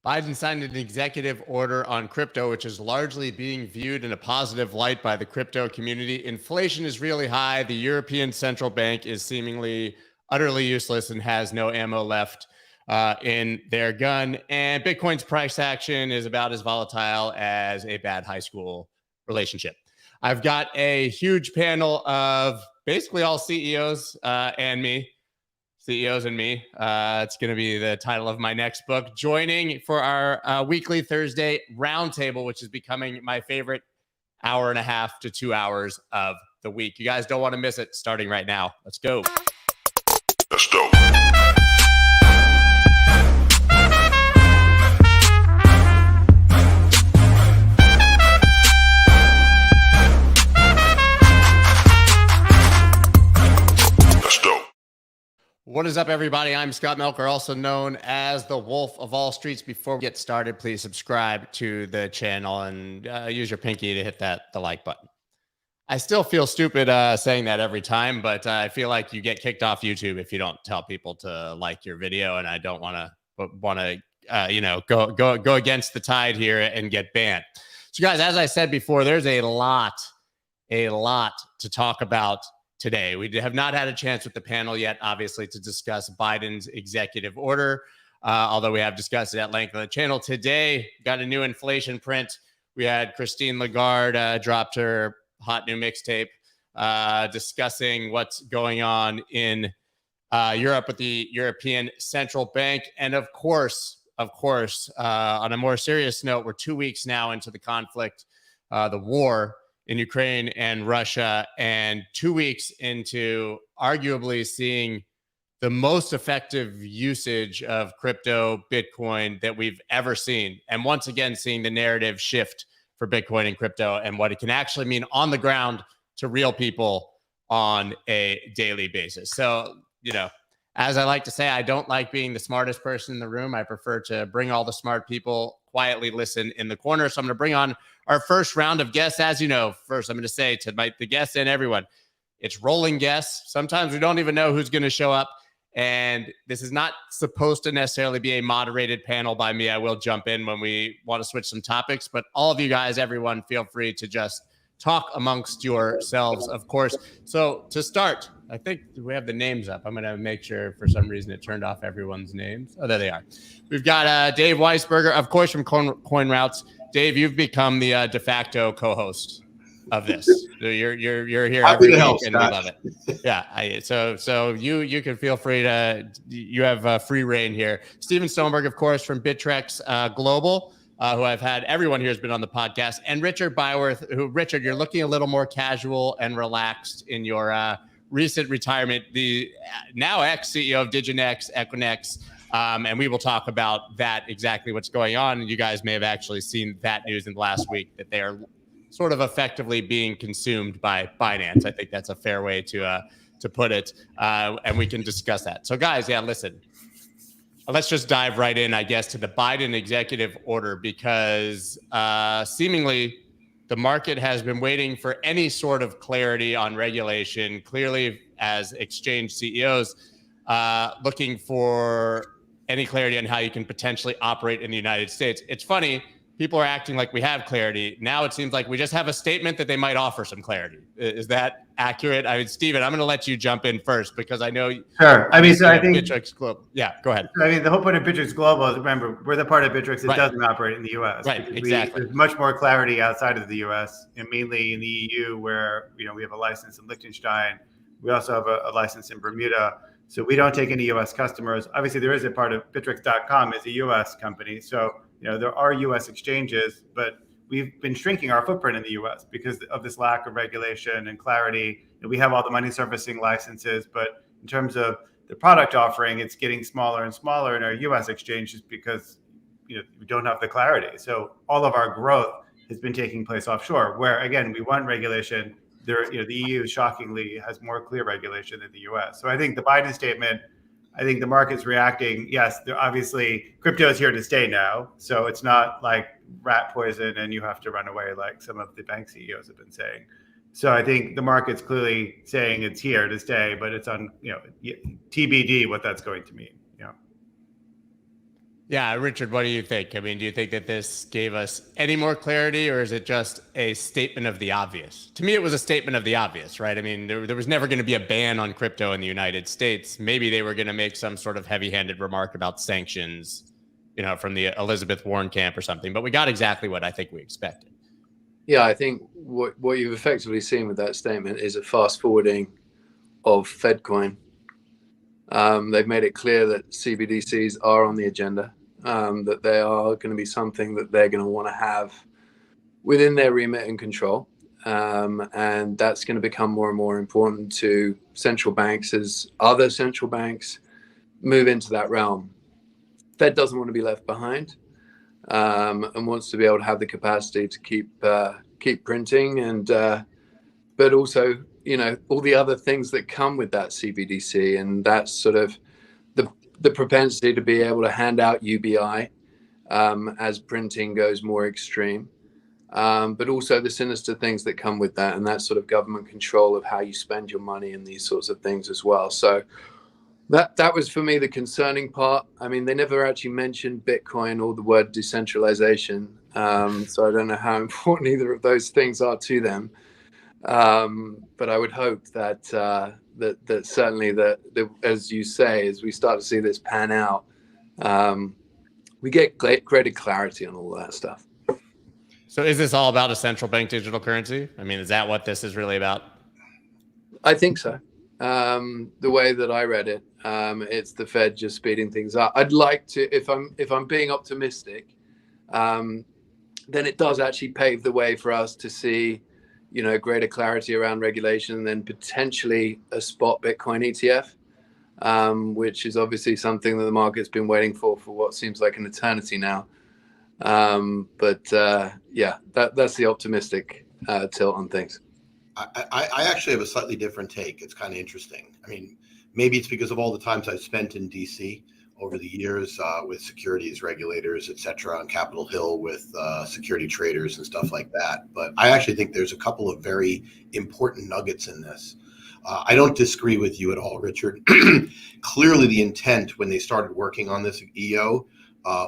Biden signed an executive order on crypto, which is largely being viewed in a positive light by the crypto community. Inflation is really high. The European Central Bank is seemingly utterly useless and has no ammo left in their gun. And Bitcoin's price action is about as volatile as a bad high school relationship. I've got a huge panel of basically all CEOs and me. CEOs and me. It's going to be the title of my next book. Joining for our weekly Thursday roundtable, which is becoming my favorite hour and a half to 2 hours of the week. You guys don't want to miss it. Starting right now. Let's go. Let's go. What is up, everybody? I'm Scott Melker, also known as the Wolf of All Streets. Before we get started, please subscribe to the channel and use your pinky to hit the like button. I still feel stupid saying that every time, but I feel like you get kicked off YouTube if you don't tell people to like your video, and I don't want to go against the tide here and get banned. So, guys, as I said before, there's a lot to talk about today. We have not had a chance with the panel yet, obviously, to discuss Biden's executive order, although we have discussed it at length on the channel. Today, got a new inflation print. We had Christine Lagarde dropped her hot new mixtape discussing what's going on in Europe with the European Central Bank. And of course, on a more serious note, we're 2 weeks now into the conflict, the war in Ukraine and Russia, and 2 weeks into arguably seeing the most effective usage of crypto, Bitcoin, that we've ever seen. And once again, seeing the narrative shift for Bitcoin and crypto and what it can actually mean on the ground to real people on a daily basis. So, as I like to say, I don't like being the smartest person in the room. I prefer to bring all the smart people, quietly listen in the corner. So I'm going to bring on our first round of guests. As you know, first, I'm going to say to the guests and everyone, it's rolling guests. Sometimes we don't even know who's going to show up. And this is not supposed to necessarily be a moderated panel by me. I will jump in when we want to switch some topics. But all of you guys, everyone, feel free to just talk amongst yourselves, of course. So to start, I think we have the names up. I'm going to make sure for some reason it turned off everyone's names. Oh, there they are. We've got Dave Weisberger, of course, from CoinRoutes. Dave, you've become the de facto co-host of this. So you're here every week, and we love it. Yeah. So you can feel free to. You have free reign here. Steven Stonberg, of course, from Bittrex Global, who I've had. Everyone here has been on the podcast, and Richard Byworth. Richard, you're looking a little more casual and relaxed in your recent retirement. The now ex-CEO of Diginex, Equinix. And we will talk about that, exactly what's going on. And you guys may have actually seen that news in the last week that they are sort of effectively being consumed by Binance. I think that's a fair way to put it. And we can discuss that. So, guys, listen, let's just dive right in, I guess, to the Biden executive order, because seemingly the market has been waiting for any sort of clarity on regulation. Clearly, as exchange CEOs, looking for any clarity on how you can potentially operate in the United States. It's funny, people are acting like we have clarity. Now it seems like we just have a statement that they might offer some clarity. Is that accurate? I mean, Steven, I'm going to let you jump in first because I know. Sure. I mean, so I think Bittrex Global. Yeah, go ahead. I mean, the whole point of Bittrex Global is, remember, we're the part of Bittrex that doesn't operate in the U.S. Right, exactly. There's much more clarity outside of the U.S., and mainly in the EU, where we have a license in Liechtenstein. We also have a license in Bermuda. So we don't take any U.S. customers. Obviously, there is a part of Bittrex.com is a U.S. company. So, there are U.S. exchanges, but we've been shrinking our footprint in the U.S. because of this lack of regulation and clarity. We have all the money servicing licenses, but in terms of the product offering, it's getting smaller and smaller in our U.S. exchanges because we don't have the clarity. So all of our growth has been taking place offshore, where, again, we want regulation. The EU shockingly has more clear regulation than the U.S. So I think the Biden statement, I think the market's reacting. Yes, obviously crypto is here to stay now. So it's not like rat poison and you have to run away like some of the bank CEOs have been saying. So I think the market's clearly saying it's here to stay, but it's on TBD what that's going to mean. Yeah, Richard, what do you think? I mean, do you think that this gave us any more clarity, or is it just a statement of the obvious? To me, it was a statement of the obvious, right? I mean, there was never going to be a ban on crypto in the United States. Maybe they were going to make some sort of heavy-handed remark about sanctions, from the Elizabeth Warren camp or something. But we got exactly what I think we expected. Yeah, I think what you've effectively seen with that statement is a fast forwarding of FedCoin. They've made it clear that CBDCs are on the agenda, that they are going to be something that they're going to want to have within their remit and control. And that's going to become more and more important to central banks as other central banks move into that realm. Fed doesn't want to be left behind, and wants to be able to have the capacity to keep printing, and but also all the other things that come with that CBDC, and that's sort of the propensity to be able to hand out UBI as printing goes more extreme, but also the sinister things that come with that, and that sort of government control of how you spend your money and these sorts of things as well. So that was for me the concerning part. I mean, they never actually mentioned Bitcoin or the word decentralization, so I don't know how important either of those things are to them. But I would hope that that certainly that as you say, as we start to see this pan out, we get greater clarity on all that stuff. So is this all about a central bank digital currency? I mean, is that what this is really about? I think so. The way that I read it, it's the Fed just speeding things up. I'd like to, if I'm being optimistic, then it does actually pave the way for us to see, greater clarity around regulation, and then potentially a spot Bitcoin ETF, which is obviously something that the market's been waiting for what seems like an eternity now. But that's the optimistic tilt on things. I actually have a slightly different take. It's kind of interesting. I mean, maybe it's because of all the times I've spent in DC over the years with securities regulators, et cetera, on Capitol Hill with security traders and stuff like that. But I actually think there's a couple of very important nuggets in this. I don't disagree with you at all, Richard. Clearly, the intent when they started working on this EO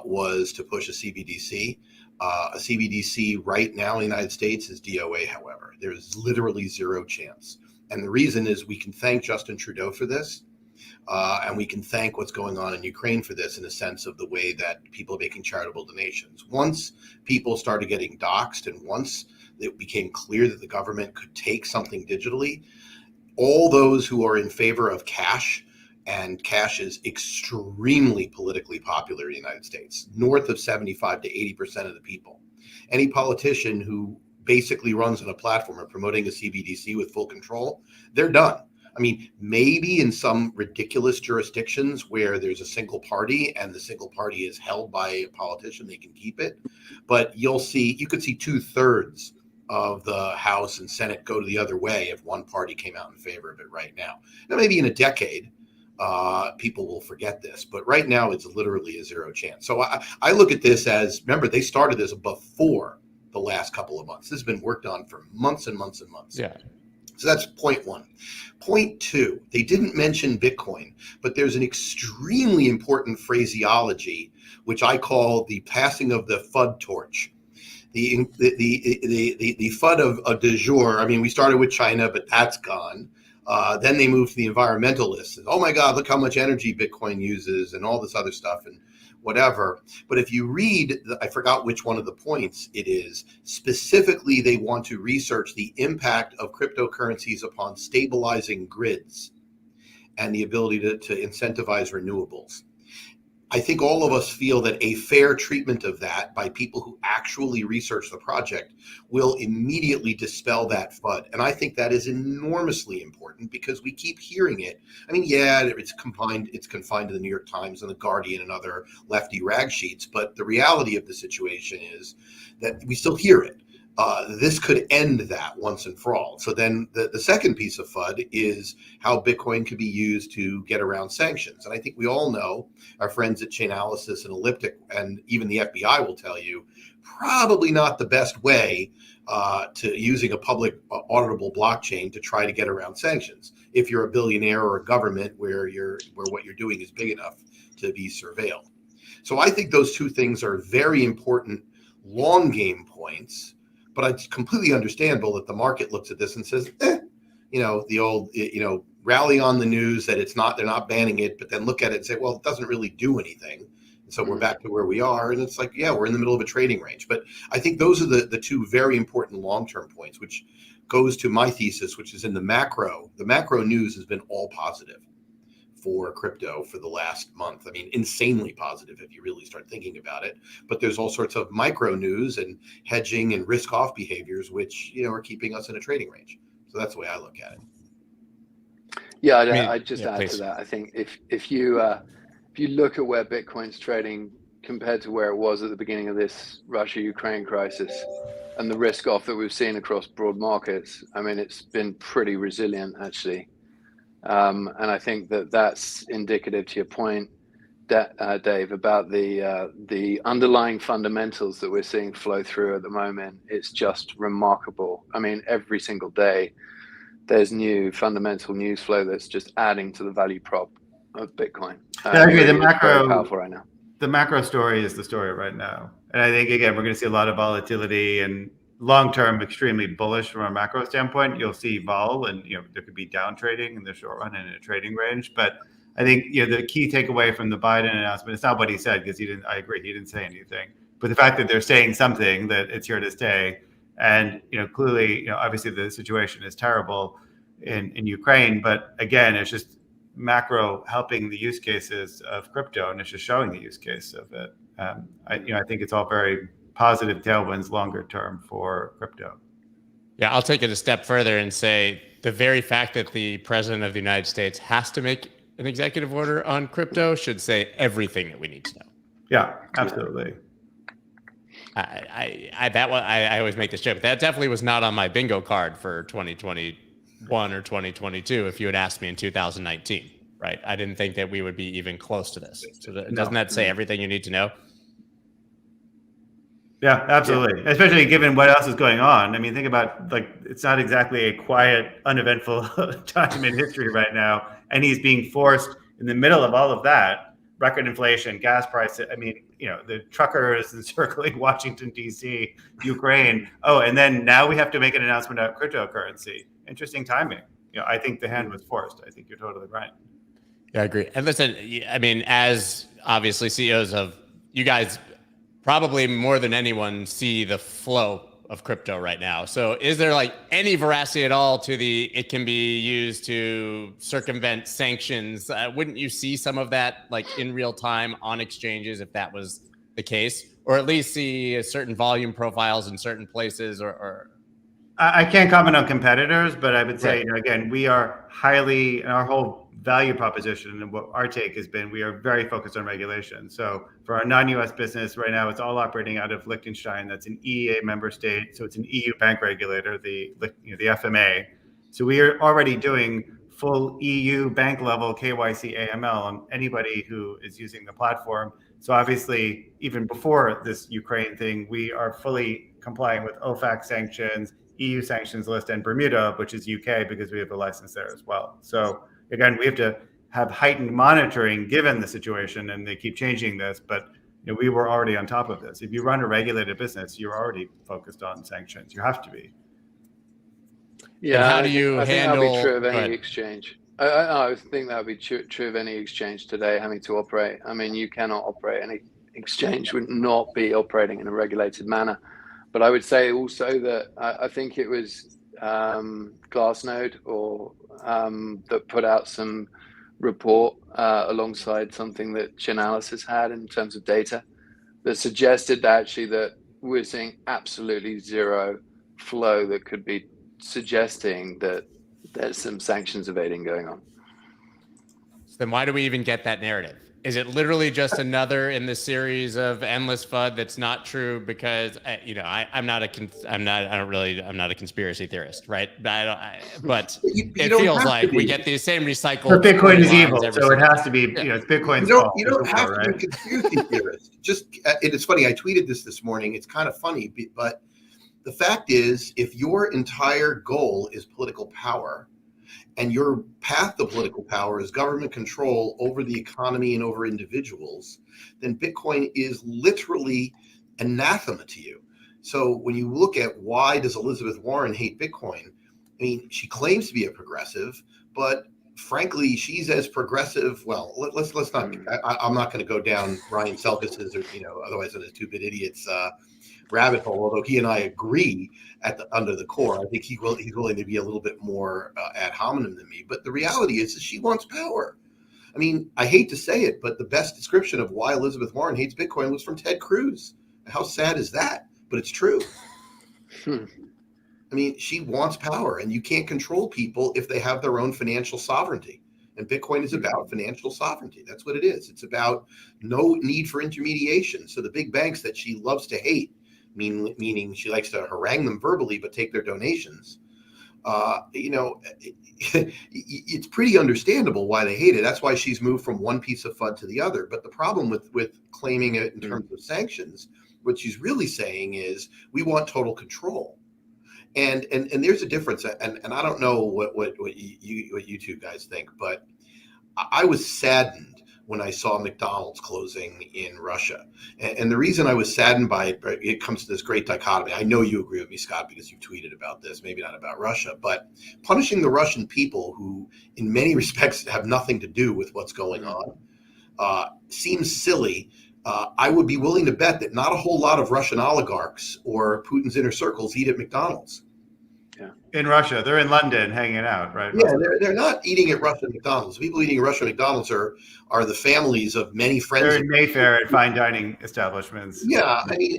was to push a CBDC. A CBDC right now in the United States is DOA, however. There's literally zero chance. And the reason is we can thank Justin Trudeau for this, and we can thank what's going on in Ukraine for this, in a sense of the way that people are making charitable donations. Once people started getting doxxed, and once it became clear that the government could take something digitally, all those who are in favor of cash, and cash is extremely politically popular in the United States, north of 75 to 80% of the people. Any politician who basically runs on a platform of promoting a CBDC with full control, they're done. I mean, maybe in some ridiculous jurisdictions where there's a single party and the single party is held by a politician, they can keep it. But you could see 2/3 of the House and Senate go to the other way if one party came out in favor of it right now. Now, maybe in a decade, people will forget this, but right now it's literally a zero chance. So I look at this as, remember, they started this before the last couple of months. This has been worked on for months and months and months. Yeah. So that's point one. Point two, they didn't mention Bitcoin, but there's an extremely important phraseology, which I call the passing of the FUD torch. The FUD of du jour. I mean, we started with China, but that's gone. Then they moved to the environmentalists. And, oh my God, look how much energy Bitcoin uses and all this other stuff and whatever. But if you read, I forgot which one of the points it is, specifically they want to research the impact of cryptocurrencies upon stabilizing grids and the ability to incentivize renewables. I think all of us feel that a fair treatment of that by people who actually research the project will immediately dispel that FUD. And I think that is enormously important because we keep hearing it. I mean, yeah, it's confined to the New York Times and the Guardian and other lefty rag sheets. But the reality of the situation is that we still hear it. This could end that once and for all. So then the second piece of FUD is how Bitcoin could be used to get around sanctions. And I think we all know, our friends at Chainalysis and Elliptic, and even the FBI will tell you, probably not the best way to using a public auditable blockchain to try to get around sanctions. If you're a billionaire or a government where what you're doing is big enough to be surveilled. So I think those two things are very important long game points, but it's completely understandable that the market looks at this and says, the old, rally on the news that they're not banning it, but then look at it and say, well, it doesn't really do anything. And so we're back to where we are. And it's like, yeah, we're in the middle of a trading range. But I think those are the two very important long-term points, which goes to my thesis, which is in the macro. The macro news has been all positive for crypto for the last month. I mean, insanely positive if you really start thinking about it. But there's all sorts of micro news and hedging and risk off behaviors, which, are keeping us in a trading range. So that's the way I look at it. Yeah, I'd just add to that. I think if you look at where Bitcoin's trading compared to where it was at the beginning of this Russia-Ukraine crisis and the risk off that we've seen across broad markets, I mean, it's been pretty resilient, actually. And I think that's indicative to your point, Dave, about the underlying fundamentals that we're seeing flow through at the moment. It's just remarkable. I mean, every single day, there's new fundamental news flow that's just adding to the value prop of Bitcoin. I agree. The macro, powerful right now. The macro story is the story right now. And I think, again, we're going to see a lot of volatility and long-term extremely bullish from a macro standpoint. You'll see vol and, there could be down trading in the short run and in a trading range. But I think, the key takeaway from the Biden announcement, it's not what he said, because I agree, he didn't say anything. But the fact that they're saying something, that it's here to stay. And, clearly, obviously the situation is terrible in Ukraine. But again, it's just macro helping the use cases of crypto, and it's just showing the use case of it. I think it's all very positive tailwinds longer term for crypto. Yeah, I'll take it a step further and say the very fact that the president of the United States has to make an executive order on crypto should say everything that we need to know. Yeah, absolutely. I always make this joke. That definitely was not on my bingo card for 2021 or 2022. If you had asked me in 2019, right? I didn't think that we would be even close to this. So doesn't that say everything you need to know? Yeah, absolutely. Yeah. Especially given what else is going on. I mean, think about, it's not exactly a quiet, uneventful time in history right now. And he's being forced in the middle of all of that, record inflation, gas prices. I mean, the truckers encircling Washington, D.C., Ukraine. Oh, and then now we have to make an announcement about cryptocurrency. Interesting timing. I think the hand was forced. I think you're totally right. Yeah, I agree. And listen, I mean, as obviously CEOs of you guys, probably more than anyone see the flow of crypto right now. So is there any veracity at all to it can be used to circumvent sanctions? Wouldn't you see some of that in real time on exchanges if that was the case, or at least see certain volume profiles in certain places or? I can't comment on competitors, but I would say, again, we are highly, our whole value proposition and what our take has been, we are very focused on regulation. So for our non-US business right now, it's all operating out of Liechtenstein. That's an EEA member state. So it's an EU bank regulator, the FMA. So we are already doing full EU bank level KYC AML on anybody who is using the platform. So obviously, even before this Ukraine thing, we are fully compliant with OFAC sanctions, EU sanctions list, and Bermuda, which is UK, because we have a license there as well. So again, we have to have heightened monitoring given the situation, and they keep changing this, but we were already on top of this. If you run a regulated business, you're already focused on sanctions. You have to be. Yeah. And how do you handle? I think that would be true of any exchange. I think that would be true of any exchange today having to operate. I mean, you cannot operate any exchange would not be operating in a regulated manner. But I would say also that I think it was Glassnode or that put out some report alongside something that Chainalysis had in terms of data that suggested that actually that we're seeing absolutely zero flow that could be suggesting that there's some sanctions evading going on. So then why do we even get that narrative? Is it literally just another in the series of endless FUD that's not true? Because I'm not a conspiracy theorist, right? But it feels like we get these same recycled. But Bitcoin is evil, so it has to be. It's Bitcoin's fault. You don't have to be a conspiracy theorist. It's funny. I tweeted this morning. It's kind of funny, but the fact is, if your entire goal is political power, and your path to political power is government control over the economy and over individuals, then Bitcoin is literally anathema to you. So when you look at why does Elizabeth Warren hate Bitcoin, I mean, she claims to be a progressive, but frankly, she's as progressive. Well, let's not. I'm not going to go down Ryan Selkis's or otherwise than a 2-bit idiots rabbit hole. Although he and I agree under the core, I think he's willing to be a little bit more ad hominem than me. But the reality is she wants power. I mean, I hate to say it, but the best description of why Elizabeth Warren hates Bitcoin was from Ted Cruz. How sad is that? But it's true. I mean, she wants power, and you can't control people if they have their own financial sovereignty. And Bitcoin is about financial sovereignty. That's what it is. It's about no need for intermediation. So the big banks that she loves to hate, meaning she likes to harangue them verbally, but take their donations. It's pretty understandable why they hate it. That's why she's moved from one piece of FUD to the other. But the problem with claiming it in terms of sanctions, what she's really saying is we want total control. And there's a difference, and I don't know what you two guys think, but I was saddened when I saw McDonald's closing in Russia. And the reason I was saddened by it comes to this great dichotomy. I know you agree with me, Scott, because you tweeted about this, maybe not about Russia, but punishing the Russian people who in many respects have nothing to do with what's going on seems silly. I would be willing to bet that not a whole lot of Russian oligarchs or Putin's inner circles eat at McDonald's. In Russia, they're in London hanging out, right? Yeah, they're not eating at Russian McDonald's. People eating at Russian McDonald's are the families of many friends. They're in Mayfair at fine dining establishments. Yeah, I mean,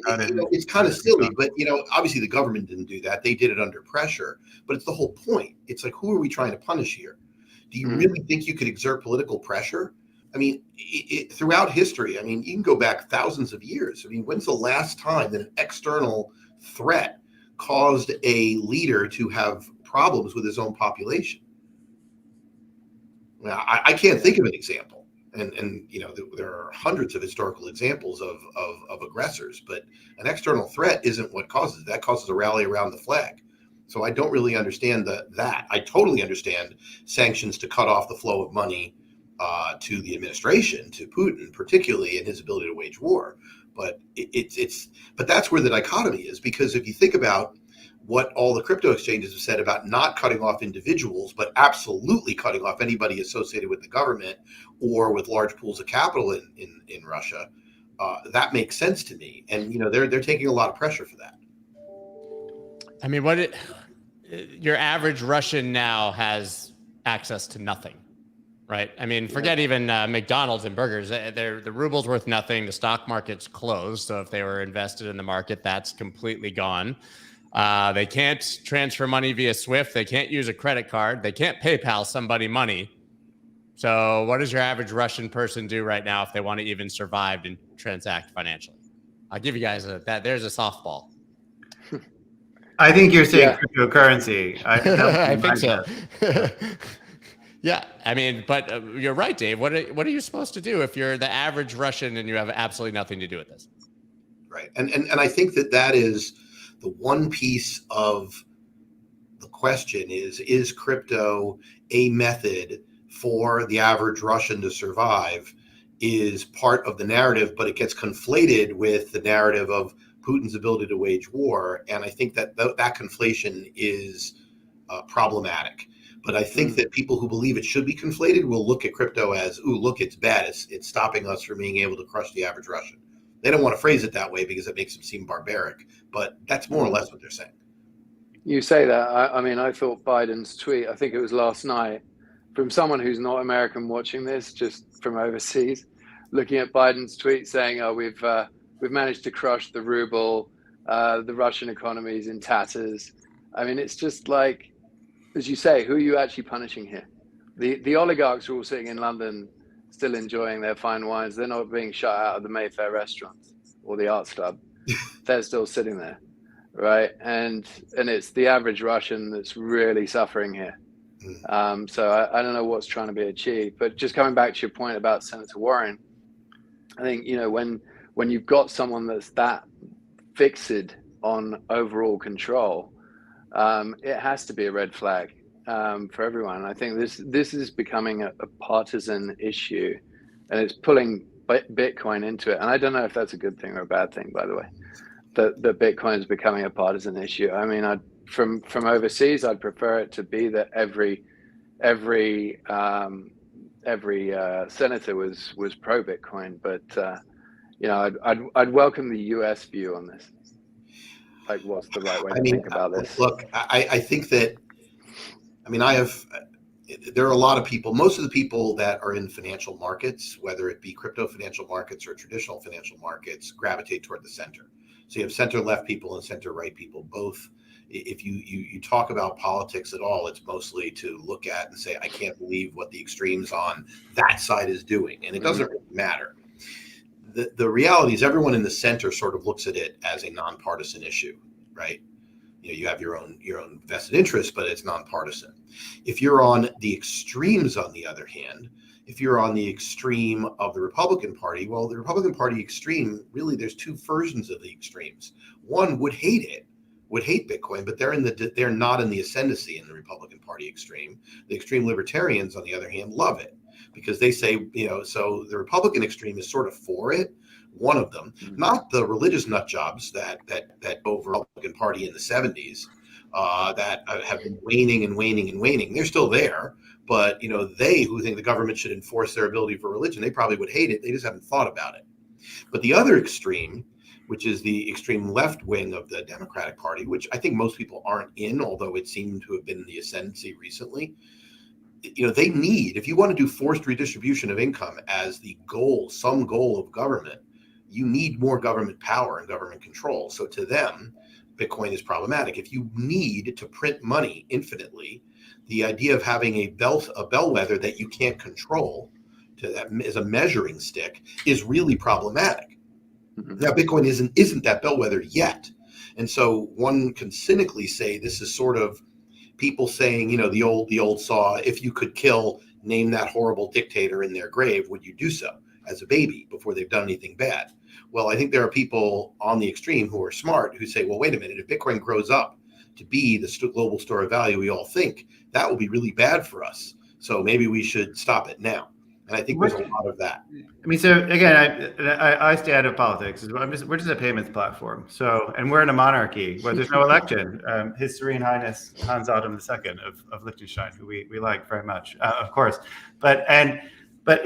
it's kind of silly, but obviously the government didn't do that. They did it under pressure. But it's the whole point. It's like, who are we trying to punish here? Do you really think you could exert political pressure? I mean, throughout history, I mean, you can go back thousands of years. I mean, when's the last time that an external threat caused a leader to have problems with his own population? Now, I can't think of an example, and there are hundreds of historical examples of aggressors, but an external threat isn't what causes that. Causes a rally around the flag. So I don't really understand that. I totally understand sanctions to cut off the flow of money to the administration, to Putin, particularly in his ability to wage war. But but that's where the dichotomy is, because if you think about what all the crypto exchanges have said about not cutting off individuals, but absolutely cutting off anybody associated with the government or with large pools of capital in Russia, that makes sense to me. And they're taking a lot of pressure for that. I mean, your average Russian now has access to nothing. Right. I mean, forget even McDonald's and burgers. The ruble's worth nothing. The stock market's closed. So if they were invested in the market, that's completely gone. They can't transfer money via SWIFT. They can't use a credit card. They can't PayPal somebody money. So what does your average Russian person do right now if they want to even survive and transact financially? I'll give you guys there's a softball. I think you're saying cryptocurrency. I think so. Yeah, I mean, but you're right, Dave. What are you supposed to do if you're the average Russian and you have absolutely nothing to do with this? Right, and I think that is the one piece of the question is crypto a method for the average Russian to survive? Is part of the narrative, but it gets conflated with the narrative of Putin's ability to wage war, and I think that conflation is problematic. But I think that people who believe it should be conflated will look at crypto as, ooh, look, it's bad. It's stopping us from being able to crush the average Russian. They don't want to phrase it that way because it makes them seem barbaric, but that's more or less what they're saying. You say that. I mean, I thought Biden's tweet, I think it was last night, from someone who's not American watching this, just from overseas, looking at Biden's tweet saying, oh, we've managed to crush the ruble, the Russian economy is in tatters. I mean, it's just like, as you say, who are you actually punishing here? The oligarchs are all sitting in London, still enjoying their fine wines. They're not being shut out of the Mayfair restaurants or the Arts Club. They're still sitting there, right? And it's the average Russian that's really suffering here. So I don't know what's trying to be achieved. But just coming back to your point about Senator Warren, I think, when you've got someone that's that fixed on overall control, it has to be a red flag. for everyone. I think this is becoming a partisan issue, and it's pulling Bitcoin into it. And I don't know if that's a good thing or a bad thing, by the way. That Bitcoin is becoming a partisan issue. I mean, from overseas, I'd prefer it to be that every senator was pro Bitcoin, but you know, I'd welcome the US view on this. Like, what's the right way to think about this? Look, I think that, I mean, there are a lot of people, most of the people that are in financial markets, whether it be crypto financial markets or traditional financial markets, gravitate toward the center. So you have center left people and center right people, both. If you talk about politics at all, it's mostly to look at and say, I can't believe what the extremes on that side is doing. And it doesn't really matter. The reality is everyone in the center sort of looks at it as a nonpartisan issue, right? You know, you have your own vested interest, but it's nonpartisan. If you're on the extremes, on the other hand, if you're on the extreme of the Republican Party, well, the Republican Party extreme, really, there's two versions of the extremes. One would hate Bitcoin, but they're not in the ascendancy in the Republican Party extreme. The extreme libertarians, on the other hand, love it because they say, you know, so the Republican extreme is sort of for it. One of them, not the religious nut jobs that over the Republican Party in the 70s that have been waning and waning and waning. They're still there, but you know, they who think the government should enforce their ability for religion, they probably would hate it. They just haven't thought about it. But the other extreme, which is the extreme left wing of the Democratic Party, which I think most people aren't in, although it seemed to have been in the ascendancy recently. You know, they need, if you want to do forced redistribution of income as the goal, some goal of government, you need more government power and government control. So to them, Bitcoin is problematic. If you need to print money infinitely, the idea of having a bellwether that you can't control as a measuring stick is really problematic. Now, Bitcoin isn't that bellwether yet. And so one can cynically say this is sort of people saying, you know, the old saw, if you could name that horrible dictator in their grave, would you do so as a baby before they've done anything bad? Well, I think there are people on the extreme who are smart who say, well, wait a minute, if Bitcoin grows up to be the global store of value we all think, that will be really bad for us. So maybe we should stop it now. And I think there's a lot of that. I mean, so again, I stay out of politics. We're just a payments platform. So, and we're in a monarchy where there's no election. His Serene Highness Hans Adam II of Liechtenstein, who we like very much, of course. But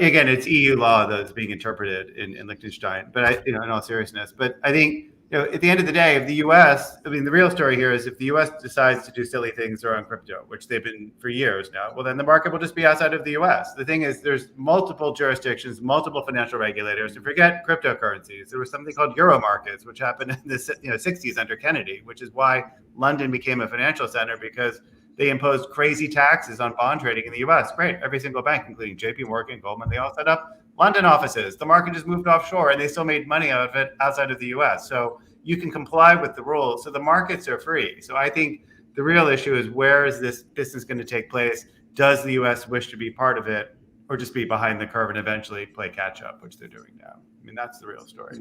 again, it's EU law that's being interpreted in Liechtenstein. But in all seriousness, but I think, you know, at the end of the day, if the U.S., I mean, the real story here is if the U.S. decides to do silly things around crypto, which they've been for years now, well, then the market will just be outside of the U.S. The thing is, there's multiple jurisdictions, multiple financial regulators. To forget cryptocurrencies, there was something called Euro markets, which happened in the 60s under Kennedy, which is why London became a financial center, because they imposed crazy taxes on bond trading in the U.S. Great, every single bank, including J.P. Morgan, Goldman, they all set up London offices. The market just moved offshore, and they still made money out of it outside of the U.S. So you can comply with the rules. So the markets are free. So I think the real issue is, where is this business going to take place? Does the U.S. wish to be part of it, or just be behind the curve and eventually play catch up, which they're doing now? I mean, that's the real story.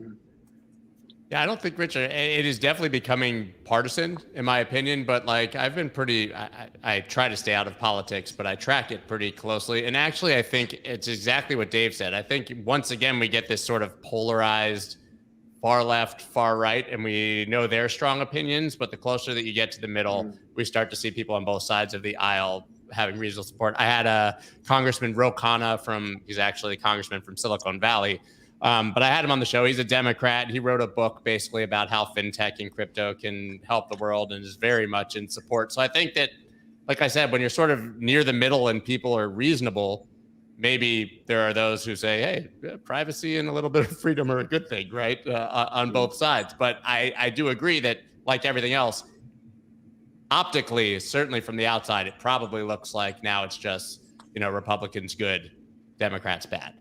Yeah, I don't think, Richard, it is definitely becoming partisan, in my opinion. But like, I've been I try to stay out of politics, but I track it pretty closely. And actually, I think it's exactly what Dave said. I think once again, we get this sort of polarized far left, far right, and we know their strong opinions. But the closer that you get to the middle, we start to see people on both sides of the aisle having reasonable support. I had a Congressman Ro Khanna he's actually a congressman from Silicon Valley. But I had him on the show. He's a Democrat. He wrote a book basically about how fintech and crypto can help the world, and is very much in support. So I think that, like I said, when you're sort of near the middle and people are reasonable, maybe there are those who say, hey, privacy and a little bit of freedom are a good thing, right? On both sides. But I do agree that, like everything else, optically, certainly from the outside, it probably looks like now it's just, Republicans good, Democrats bad.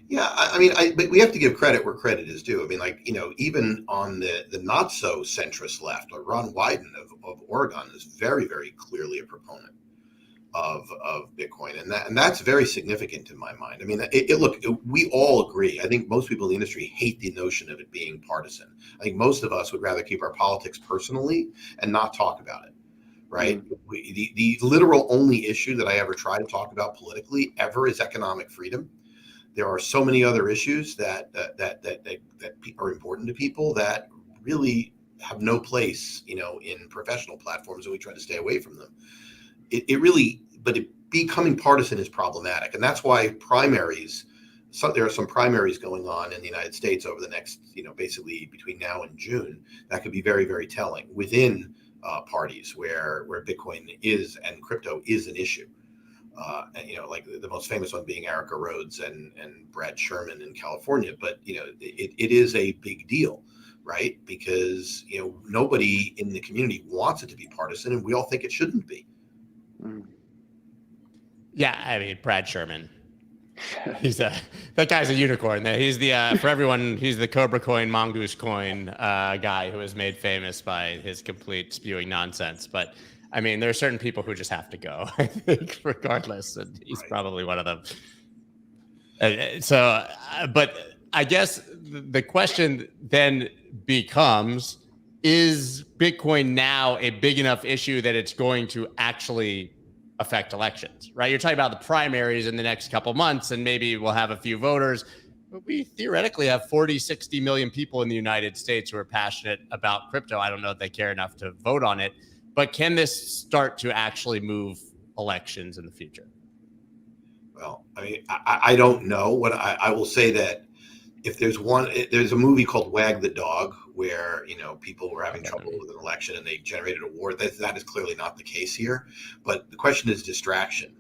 Yeah, I mean, but we have to give credit where credit is due. I mean, like, even on the not so centrist left, Ron Wyden of Oregon is very, very clearly a proponent of Bitcoin, and that's very significant in my mind. I mean, look, we all agree. I think most people in the industry hate the notion of it being partisan. I think most of us would rather keep our politics personally and not talk about it, right? The literal only issue that I ever try to talk about politically ever is economic freedom. There are so many other issues that are important to people that really have no place, in professional platforms, and we try to stay away from them. But becoming partisan is problematic, and that's why primaries. There are some primaries going on in the United States over the next, basically between now and June, that could be very, very telling within parties where Bitcoin is and crypto is an issue. Like the most famous one being Erica Rhodes and Brad Sherman in California. But, it is a big deal, right? Because, nobody in the community wants it to be partisan, and we all think it shouldn't be. Yeah, I mean, Brad Sherman. That guy's a unicorn. He's for everyone, he's the Cobra Coin, Mongoose Coin guy who was made famous by his complete spewing nonsense. But I mean, there are certain people who just have to go, I think, regardless. And he's probably one of them. But I guess the question then becomes, is Bitcoin now a big enough issue that it's going to actually affect elections, right? You're talking about the primaries in the next couple months, and maybe we'll have a few voters. But we theoretically have 40, 60 million people in the United States who are passionate about crypto. I don't know if they care enough to vote on it, but can this start to actually move elections in the future? Well, I mean, I don't know. What I will say that if there's a movie called Wag the Dog where, people were having trouble with an election and they generated a war. That is clearly not the case here. But the question is distraction.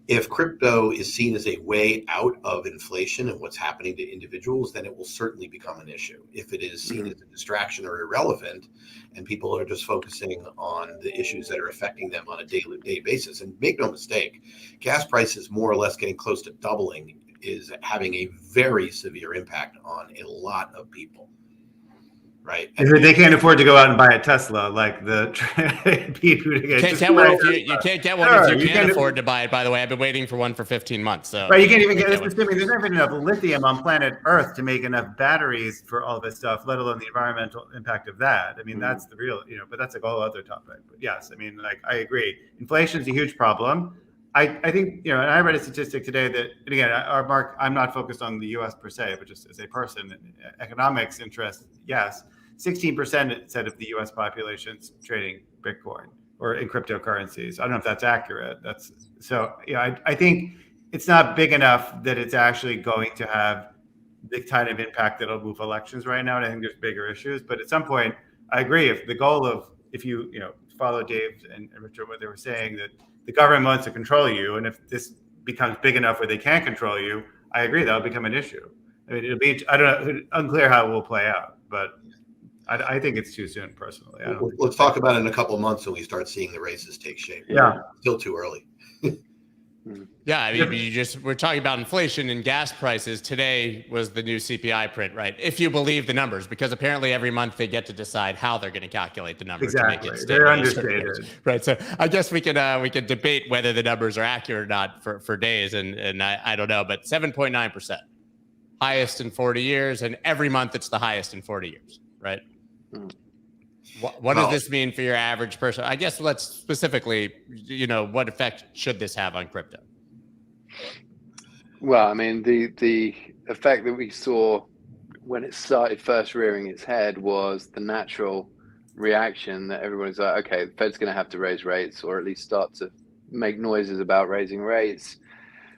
If crypto is seen as a way out of inflation and what's happening to individuals, then it will certainly become an issue. If it is seen as a distraction or irrelevant, and people are just focusing on the issues that are affecting them on a day-to-day basis, and make no mistake, gas prices more or less getting close to doubling is having a very severe impact on a lot of people. Right. They can't afford to go out and buy a Tesla like the you can't get one if you can't afford to buy it. By the way, I've been waiting for one for 15 months. So right, you can't even get this. There's not even enough lithium on planet Earth to make enough batteries for all this stuff, let alone the environmental impact of that. I mean, that's the real, but that's a whole other topic. But yes, I mean, I agree. Inflation is a huge problem. I think, and I read a statistic today that, and again, Mark, I'm not focused on the U.S. per se, but just as a person, economics interest, yes, 16% said of the U.S. population's trading Bitcoin or in cryptocurrencies. I don't know if that's accurate. I think it's not big enough that it's actually going to have the kind of impact that'll move elections right now. And I think there's bigger issues. But at some point, I agree. If you follow Dave and Richard, what they were saying, that the government wants to control you, and if this becomes big enough where they can't control you, I agree that'll become an issue. I mean, it'll be, I don't know, unclear how it will play out, but I think it's too soon personally. Let's talk about it in a couple of months when we start seeing the races take shape. Yeah, still too early. Yeah, I mean, we're talking about inflation and gas prices. Today was the new CPI print, right? If you believe the numbers, because apparently every month they get to decide how they're going to calculate the numbers. Exactly, to make it they're understated, right? So I guess we could debate whether the numbers are accurate or not for days, and I don't know, but 7.9%, highest in 40 years, and every month it's the highest in 40 years, right? What does this mean for your average person? I guess let's specifically, what effect should this have on crypto? Well, I mean, the effect that we saw when it started first rearing its head was the natural reaction that everybody's like, okay, the Fed's going to have to raise rates, or at least start to make noises about raising rates.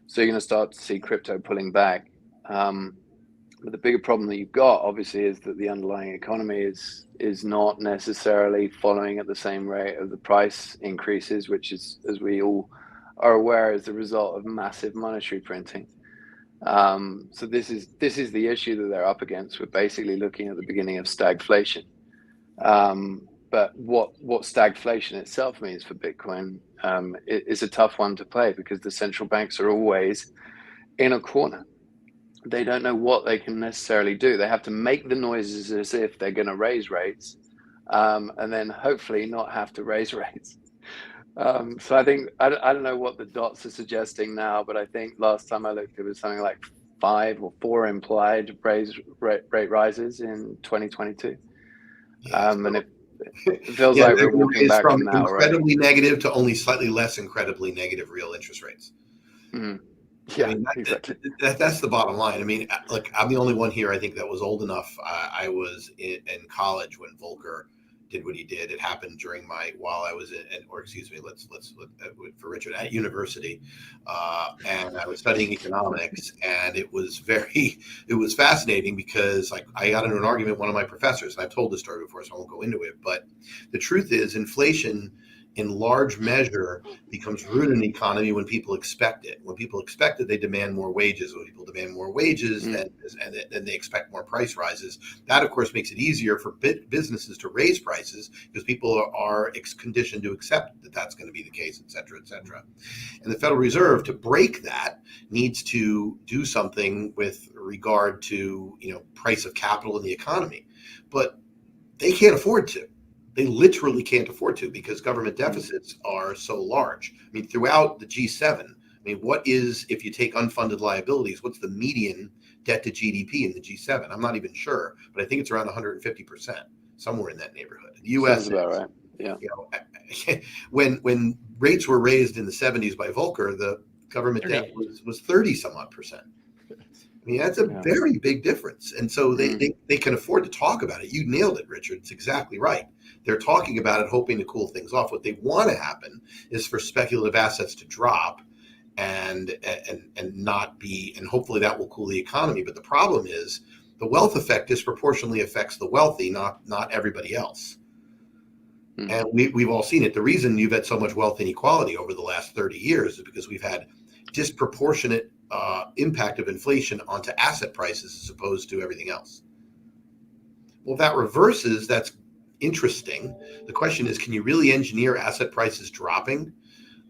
So you're going to start to see crypto pulling back. But the bigger problem that you've got, obviously, is that the underlying economy is not necessarily following at the same rate of the price increases, which is, as we all are aware, is the result of massive monetary printing. So this is the issue that they're up against. We're basically looking at the beginning of stagflation. But what stagflation itself means for Bitcoin is a tough one to play, because the central banks are always in a corner. They don't know what they can necessarily do. They have to make the noises as if they're going to raise rates, and then hopefully not have to raise rates. So I think, I don't know what the dots are suggesting now, but I think last time I looked, it was something like 5 or 4 implied rate rises in 2022. And It feels Yeah, like we're they've walking raised back from on that already. incredibly negative to only slightly less incredibly negative real interest rates. Mm. I Yeah, mean, exactly. that's the bottom line. I mean, look, I'm the only one here, I think, that was old enough. I was in college when Volcker did what he did. It happened during while I was for Richard, at university, and I was studying economics, and it was fascinating because like I got into an argument with one of my professors, and I've told this story before, so I won't go into it. But the truth is, inflation in large measure becomes rooted in the economy when people expect it. When people expect it, they demand more wages. When people demand more wages, then they expect more price rises. That, of course, makes it easier for businesses to raise prices because people are conditioned to accept that that's going to be the case, et cetera, et cetera. And the Federal Reserve, to break that, needs to do something with regard to price of capital in the economy, but they can't afford to. They literally can't afford to because government deficits are so large. I mean, throughout the G7, I mean, what is, if you take unfunded liabilities, what's the median debt to GDP in the G7? I'm not even sure, but I think it's around 150%, somewhere in that neighborhood. The U.S. Sounds about right. Yeah. When rates were raised in the 70s by Volcker, the government debt was 30 some odd percent. I mean, that's a very big difference. And so they can afford to talk about it. You nailed it, Richard. It's exactly right. They're talking about it, hoping to cool things off. What they want to happen is for speculative assets to drop and not be, and hopefully that will cool the economy. But the problem is the wealth effect disproportionately affects the wealthy, not everybody else. And we've all seen it. The reason you've had so much wealth inequality over the last 30 years is because we've had disproportionate impact of inflation onto asset prices as opposed to everything else. Well, if that reverses, that's interesting. The question is, can you really engineer asset prices dropping,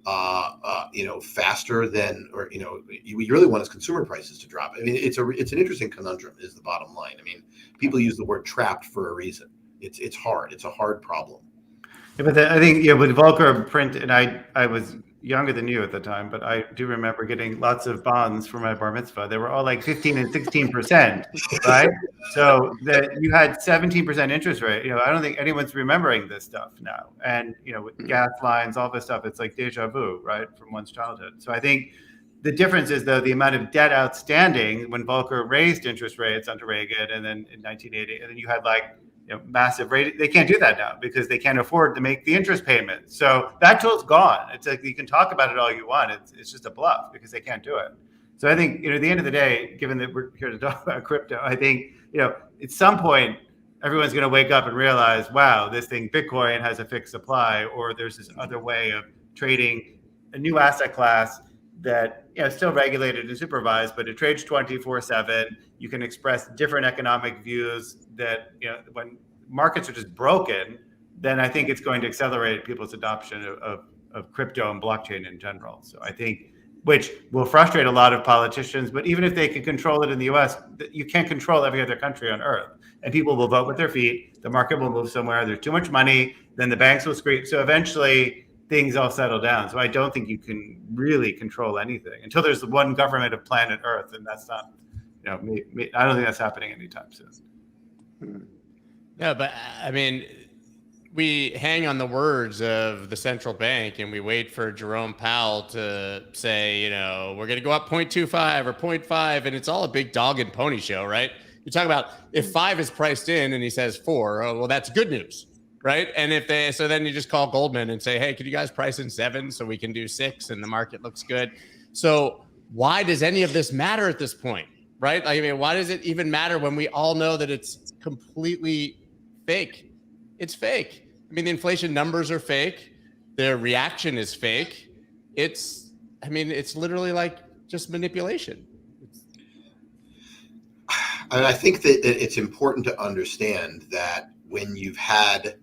faster than, or you really want is consumer prices to drop? I mean, it's an interesting conundrum, is the bottom line. I mean, people use the word trapped for a reason. It's hard. It's a hard problem. Yeah, but I think with Volcker print, and I was younger than you at the time, but I do remember getting lots of bonds for my bar mitzvah. They were all like 15 and 16%, right? So that you had 17% interest rate. I don't think anyone's remembering this stuff now. And with gas lines, all this stuff, it's like deja vu, right, from one's childhood. So I think the difference is, though, the amount of debt outstanding when Volcker raised interest rates under Reagan, and then in 1980, and then you had like massive rate. They can't do that now because they can't afford to make the interest payment. So that tool's gone. It's like you can talk about it all you want. It's just a bluff because they can't do it. So I think at the end of the day, given that we're here to talk about crypto, I think at some point everyone's going to wake up and realize, wow, this thing Bitcoin has a fixed supply, or there's this other way of trading a new asset class that still regulated and supervised, but it trades 24/7. You can express different economic views that when markets are just broken, then I think it's going to accelerate people's adoption of crypto and blockchain in general. So I think, which will frustrate a lot of politicians, but even if they can control it in the US, you can't control every other country on earth. And people will vote with their feet. The market will move somewhere. There's too much money. Then the banks will scream. So eventually things all settle down. So I don't think you can really control anything until there's one government of planet Earth, and that's not, I don't think that's happening anytime soon. Yeah, but I mean, we hang on the words of the central bank and we wait for Jerome Powell to say, we're going to go up 0.25 or 0.5, and it's all a big dog and pony show, right? You talk about if 5 is priced in and he says 4, well, that's good news. Right. And so then you just call Goldman and say, hey, could you guys price in 7 so we can do 6 and the market looks good? So why does any of this matter at this point? Right. Like, I mean, why does it even matter when we all know that it's completely fake? It's fake. I mean, the inflation numbers are fake. Their reaction is fake. It's literally like just manipulation. I think that it's important to understand that when you've had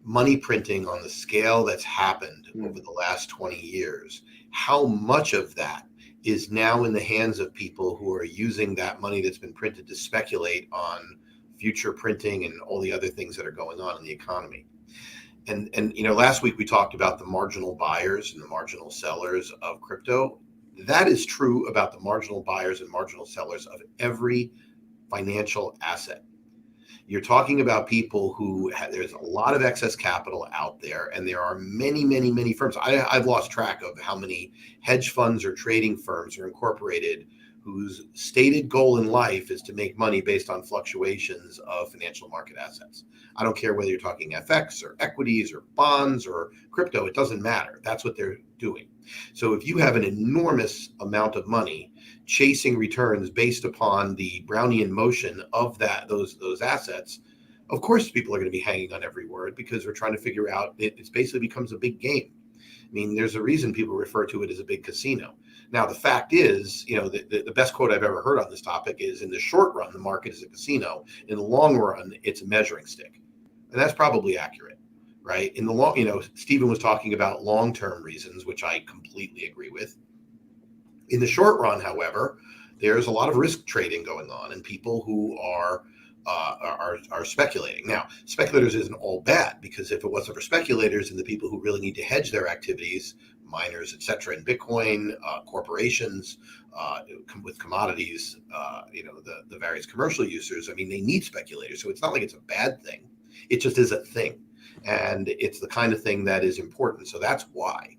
money printing on the scale that's happened over the last 20 years, how much of that is now in the hands of people who are using that money that's been printed to speculate on future printing and all the other things that are going on in the economy. And last week we talked about the marginal buyers and the marginal sellers of crypto. That is true about the marginal buyers and marginal sellers of every financial asset. You're talking about people who there's a lot of excess capital out there, and there are many, many, many firms. I've lost track of how many hedge funds or trading firms are incorporated whose stated goal in life is to make money based on fluctuations of financial market assets. I don't care whether you're talking FX or equities or bonds or crypto, it doesn't matter. That's what they're doing. So if you have an enormous amount of money chasing returns based upon the Brownian motion of those assets, of course people are going to be hanging on every word because we're trying to figure out, it basically becomes a big game. I mean, there's a reason people refer to it as a big casino. Now, the fact is, the best quote I've ever heard on this topic is, in the short run, the market is a casino. In the long run, it's a measuring stick. And that's probably accurate, right? In the long, Stephen was talking about long-term reasons, which I completely agree with. In the short run, however, there's a lot of risk trading going on, and people who are speculating. Now, speculators isn't all bad, because if it wasn't for speculators and the people who really need to hedge their activities, miners, et cetera, in Bitcoin, corporations, with commodities, the various commercial users, I mean, they need speculators. So it's not like it's a bad thing. It just is a thing. And it's the kind of thing that is important. So that's why.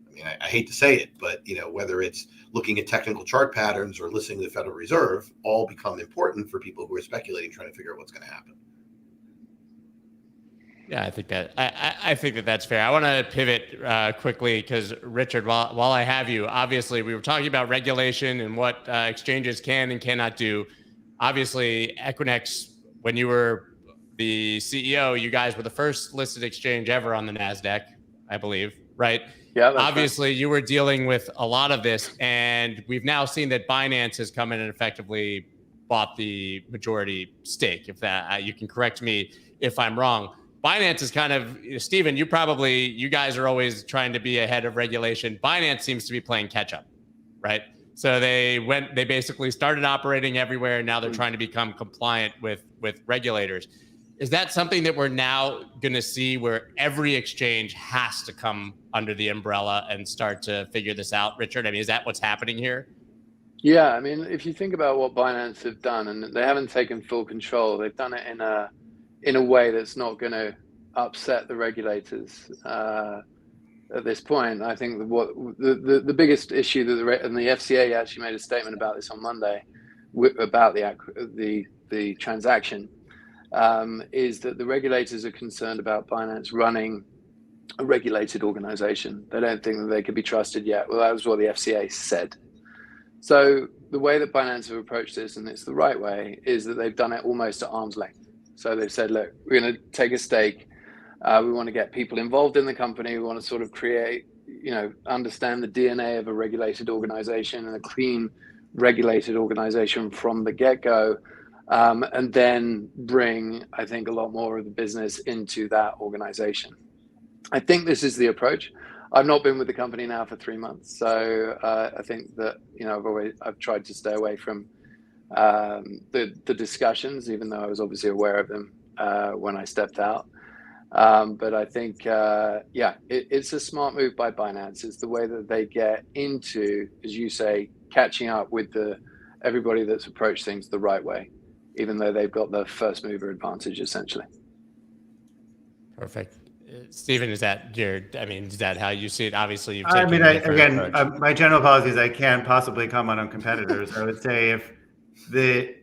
I mean, I hate to say it, but, whether it's looking at technical chart patterns or listening to the Federal Reserve, all become important for people who are speculating, trying to figure out what's going to happen. Yeah, I think that that's fair. I want to pivot quickly because, Richard, while I have you, obviously we were talking about regulation and what exchanges can and cannot do. Obviously, Equinix, when you were the CEO, you guys were the first listed exchange ever on the NASDAQ, I believe, right? Yeah. Obviously, you were dealing with a lot of this, and we've now seen that Binance has come in and effectively bought the majority stake. If that, you can correct me if I'm wrong. Binance is kind of, Stephen, you guys are always trying to be ahead of regulation. Binance seems to be playing catch up, right? So they basically started operating everywhere, and now they're trying to become compliant with regulators. Is that something that we're now going to see, where every exchange has to come under the umbrella and start to figure this out, Richard? I mean, is that what's happening here? Yeah, I mean, if you think about what Binance have done, and they haven't taken full control, they've done it in a way that's not going to upset the regulators at this point. I think the biggest issue that and the FCA actually made a statement about this on Monday about the transaction. Is that the regulators are concerned about Binance running a regulated organization. They don't think that they could be trusted yet. Well, that was what the FCA said. So the way that Binance have approached this, and it's the right way, is that they've done it almost at arm's length. So they've said, look, we're going to take a stake. We want to get people involved in the company. We want to sort of create, understand the DNA of a regulated organization and a clean regulated organization from the get-go. And then bring, I think, a lot more of the business into that organization. I think this is the approach. I've not been with the company now for 3 months, so I think that I've tried to stay away from the discussions, even though I was obviously aware of them when I stepped out. But I think, it's a smart move by Binance. It's the way that they get into, as you say, catching up with everybody that's approached things the right way, even though they've got the first mover advantage, essentially. Perfect. Stephen, is that how you see it? Obviously, you've taken approach. My general policy is I can't possibly comment on competitors. I would say if the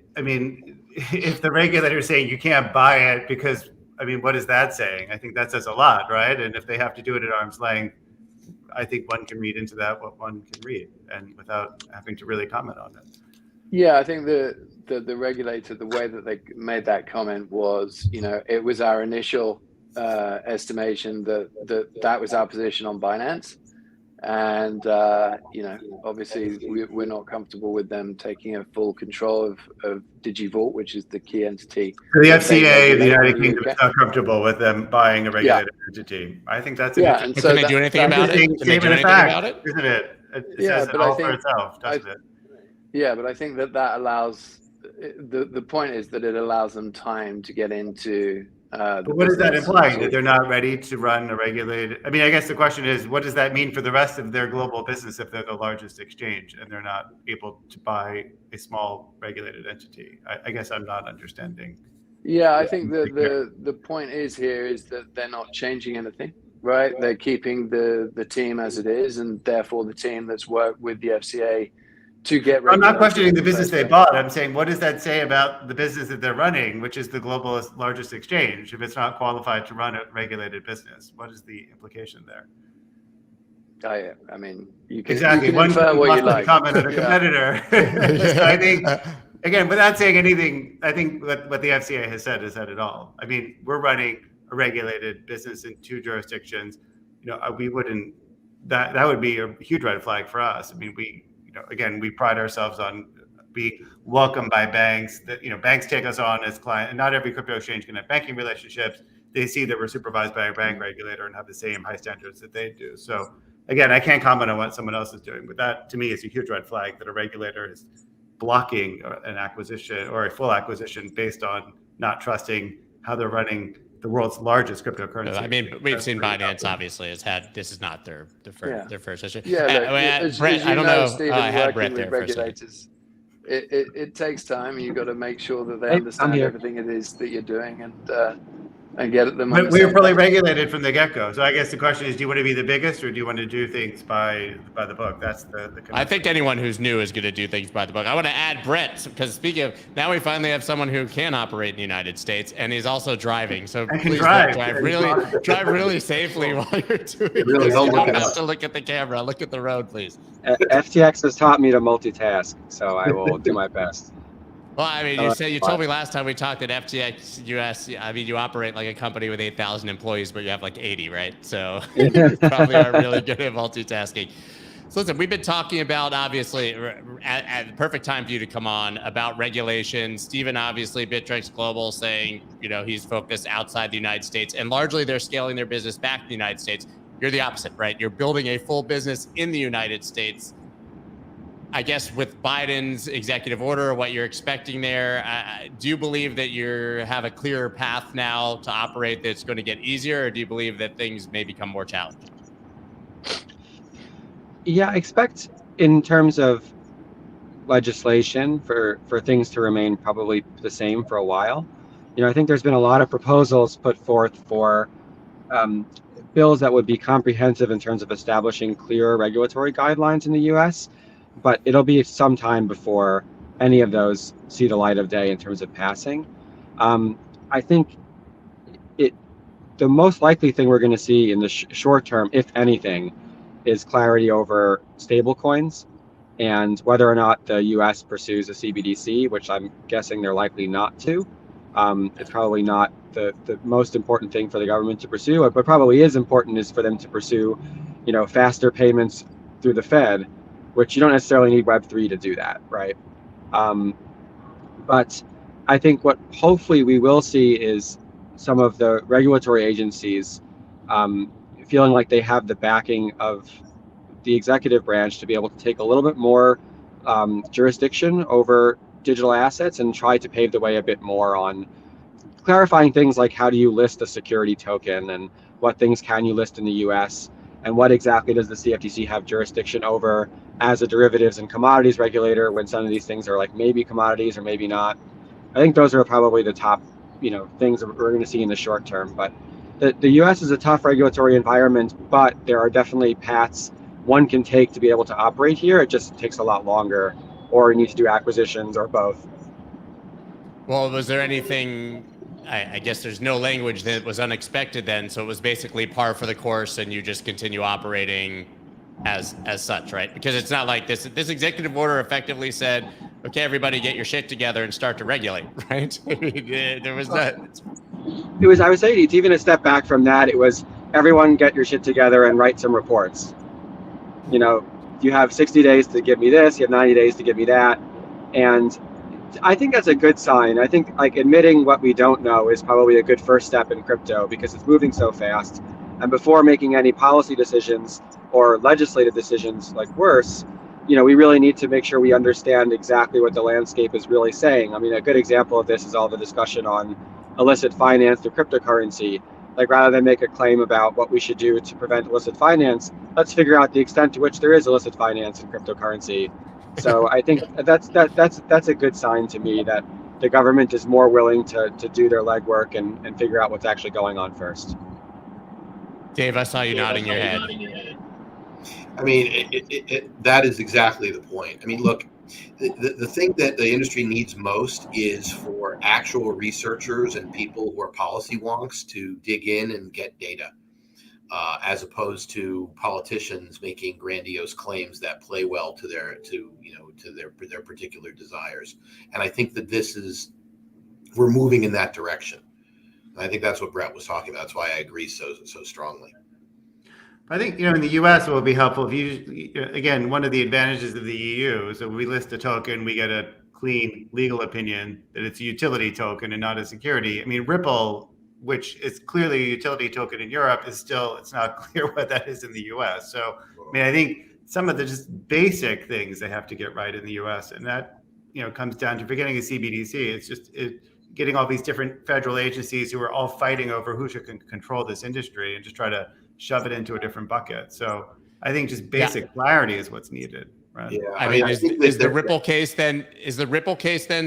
regulator is saying you can't buy it because, what is that saying? I think that says a lot, right? And if they have to do it at arm's length, I think one can read into that what one can read, and without having to really comment on it. Yeah, I think the regulator, the way that they made that comment was, it was our initial estimation that was our position on Binance, and obviously we're not comfortable with them taking a full control of DigiVault, which is the key entity. So the FCA, the United Kingdom, is not comfortable with them buying a regulated entity. I think that's and so can they do anything about it? Can they do anything about it? Isn't it? It says it all for itself, doesn't it? Yeah, but I think that allows, the point is that it allows them time to get into but what is that implying? That they're not ready to run a regulated? I guess the question is, what does that mean for the rest of their global business if they're the largest exchange and they're not able to buy a small regulated entity? I guess I'm not understanding Yeah, I think the point is here is that they're not changing anything, right? They're keeping the team as it is, and therefore the team that's worked with the FCA to get. I'm not questioning the business they bought. I'm saying, what does that say about the business that they're running, which is the globalist largest exchange? If it's not qualified to run a regulated business, what is the implication there? I mean, you can exactly. You can One infer what you like. comment on a competitor. So I think, again, without saying anything, I think what the FCA has said is that it all. I mean, we're running a regulated business in 2 jurisdictions. We wouldn't. That would be a huge red flag for us. I mean, again, we pride ourselves on being welcomed by banks. That banks take us on as client, and not every crypto exchange can have banking relationships. They see that we're supervised by a bank regulator and have the same high standards that they do. So again, I can't comment on what someone else is doing, but that to me is a huge red flag that a regulator is blocking an acquisition or a full acquisition based on not trusting how they're running the world's largest cryptocurrency. I mean, we've seen Binance obviously has had, this is not their first issue. Yeah, Brett, I don't know. Stephen, I had Brett with there for a regulators, it takes time. You've got to make sure that they understand everything it is that you're doing and get them. But we were fully regulated from the get-go. So I guess the question is, do you want to be the biggest, or do you want to do things by the book? That's the I think anyone who's new is going to do things by the book. I want to add Brett, because speaking of, now we finally have someone who can operate in the United States, and he's also driving. So please drive really safely while you're doing this. You don't have to look at the camera. Look at the road, please. FTX has taught me to multitask, so I will do my best. Well, I mean, you told me last time we talked that FTX US, I mean, you operate like a company with 8,000 employees, but you have like 80, right? So you probably are really good at multitasking. So listen, we've been talking about, obviously, at the perfect time for you to come on, about regulation. Stephen, obviously, Bittrex Global saying, he's focused outside the United States, and largely they're scaling their business back to the United States. You're the opposite, right? You're building a full business in the United States. I guess with Biden's executive order, what you're expecting there, do you believe that you have a clearer path now to operate that's going to get easier, or do you believe that things may become more challenging? Yeah, I expect in terms of legislation for things to remain probably the same for a while. I think there's been a lot of proposals put forth for bills that would be comprehensive in terms of establishing clearer regulatory guidelines in the U.S., but it'll be some time before any of those see the light of day in terms of passing. I think the most likely thing we're going to see in the short term, if anything, is clarity over stablecoins and whether or not the U.S. pursues a CBDC, which I'm guessing they're likely not to. It's probably not the most important thing for the government to pursue. But probably is important is for them to pursue, faster payments through the Fed, which you don't necessarily need Web3 to do that, right? But I think what hopefully we will see is some of the regulatory agencies feeling like they have the backing of the executive branch to be able to take a little bit more jurisdiction over digital assets and try to pave the way a bit more on clarifying things like how do you list a security token and what things can you list in the US and what exactly does the CFTC have jurisdiction over as a derivatives and commodities regulator when some of these things are like maybe commodities or maybe not. I think those are probably the top things that we're going to see in the short term. But the US is a tough regulatory environment, but there are definitely paths one can take to be able to operate here. It just takes a lot longer, or you need to do acquisitions or both. Well, was there anything, I guess there's no language that was unexpected then, so it was basically par for the course and you just continue operating as such, right? Because it's not like this executive order effectively said, okay, everybody get your shit together and start to regulate, right? There was that. It was, I would say it's even a step back from that. It was everyone get your shit together and write some reports. You have 60 days to give me this, you have 90 days to give me that. And I think that's a good sign. I think like admitting what we don't know is probably a good first step in crypto because it's moving so fast. And before making any policy decisions or legislative decisions, like worse, we really need to make sure we understand exactly what the landscape is really saying. I mean, a good example of this is all the discussion on illicit finance through cryptocurrency. Like rather than make a claim about what we should do to prevent illicit finance, let's figure out the extent to which there is illicit finance in cryptocurrency. So I think that's a good sign to me that the government is more willing to do their legwork and figure out what's actually going on first. Dave, I saw you nodding your head. I mean, that is exactly the point. I mean, look, the thing that the industry needs most is for actual researchers and people who are policy wonks to dig in and get data, as opposed to politicians making grandiose claims that play well to their particular desires. And I think that we're moving in that direction. And I think that's what Brett was talking about. That's why I agree so strongly. I think, in the US, it would be helpful if again, one of the advantages of the EU is that when we list a token, we get a clean legal opinion that it's a utility token and not a security. I mean, Ripple, which is clearly a utility token in Europe, it's not clear what that is in the US. So, I mean, I think some of the just basic things they have to get right in the US, and that, comes down to forgetting a CBDC. It's just getting all these different federal agencies who are all fighting over who should control this industry and just try to shove it into a different bucket. So I think just basic clarity is what's needed. Right? Yeah, I mean, is the Ripple case then?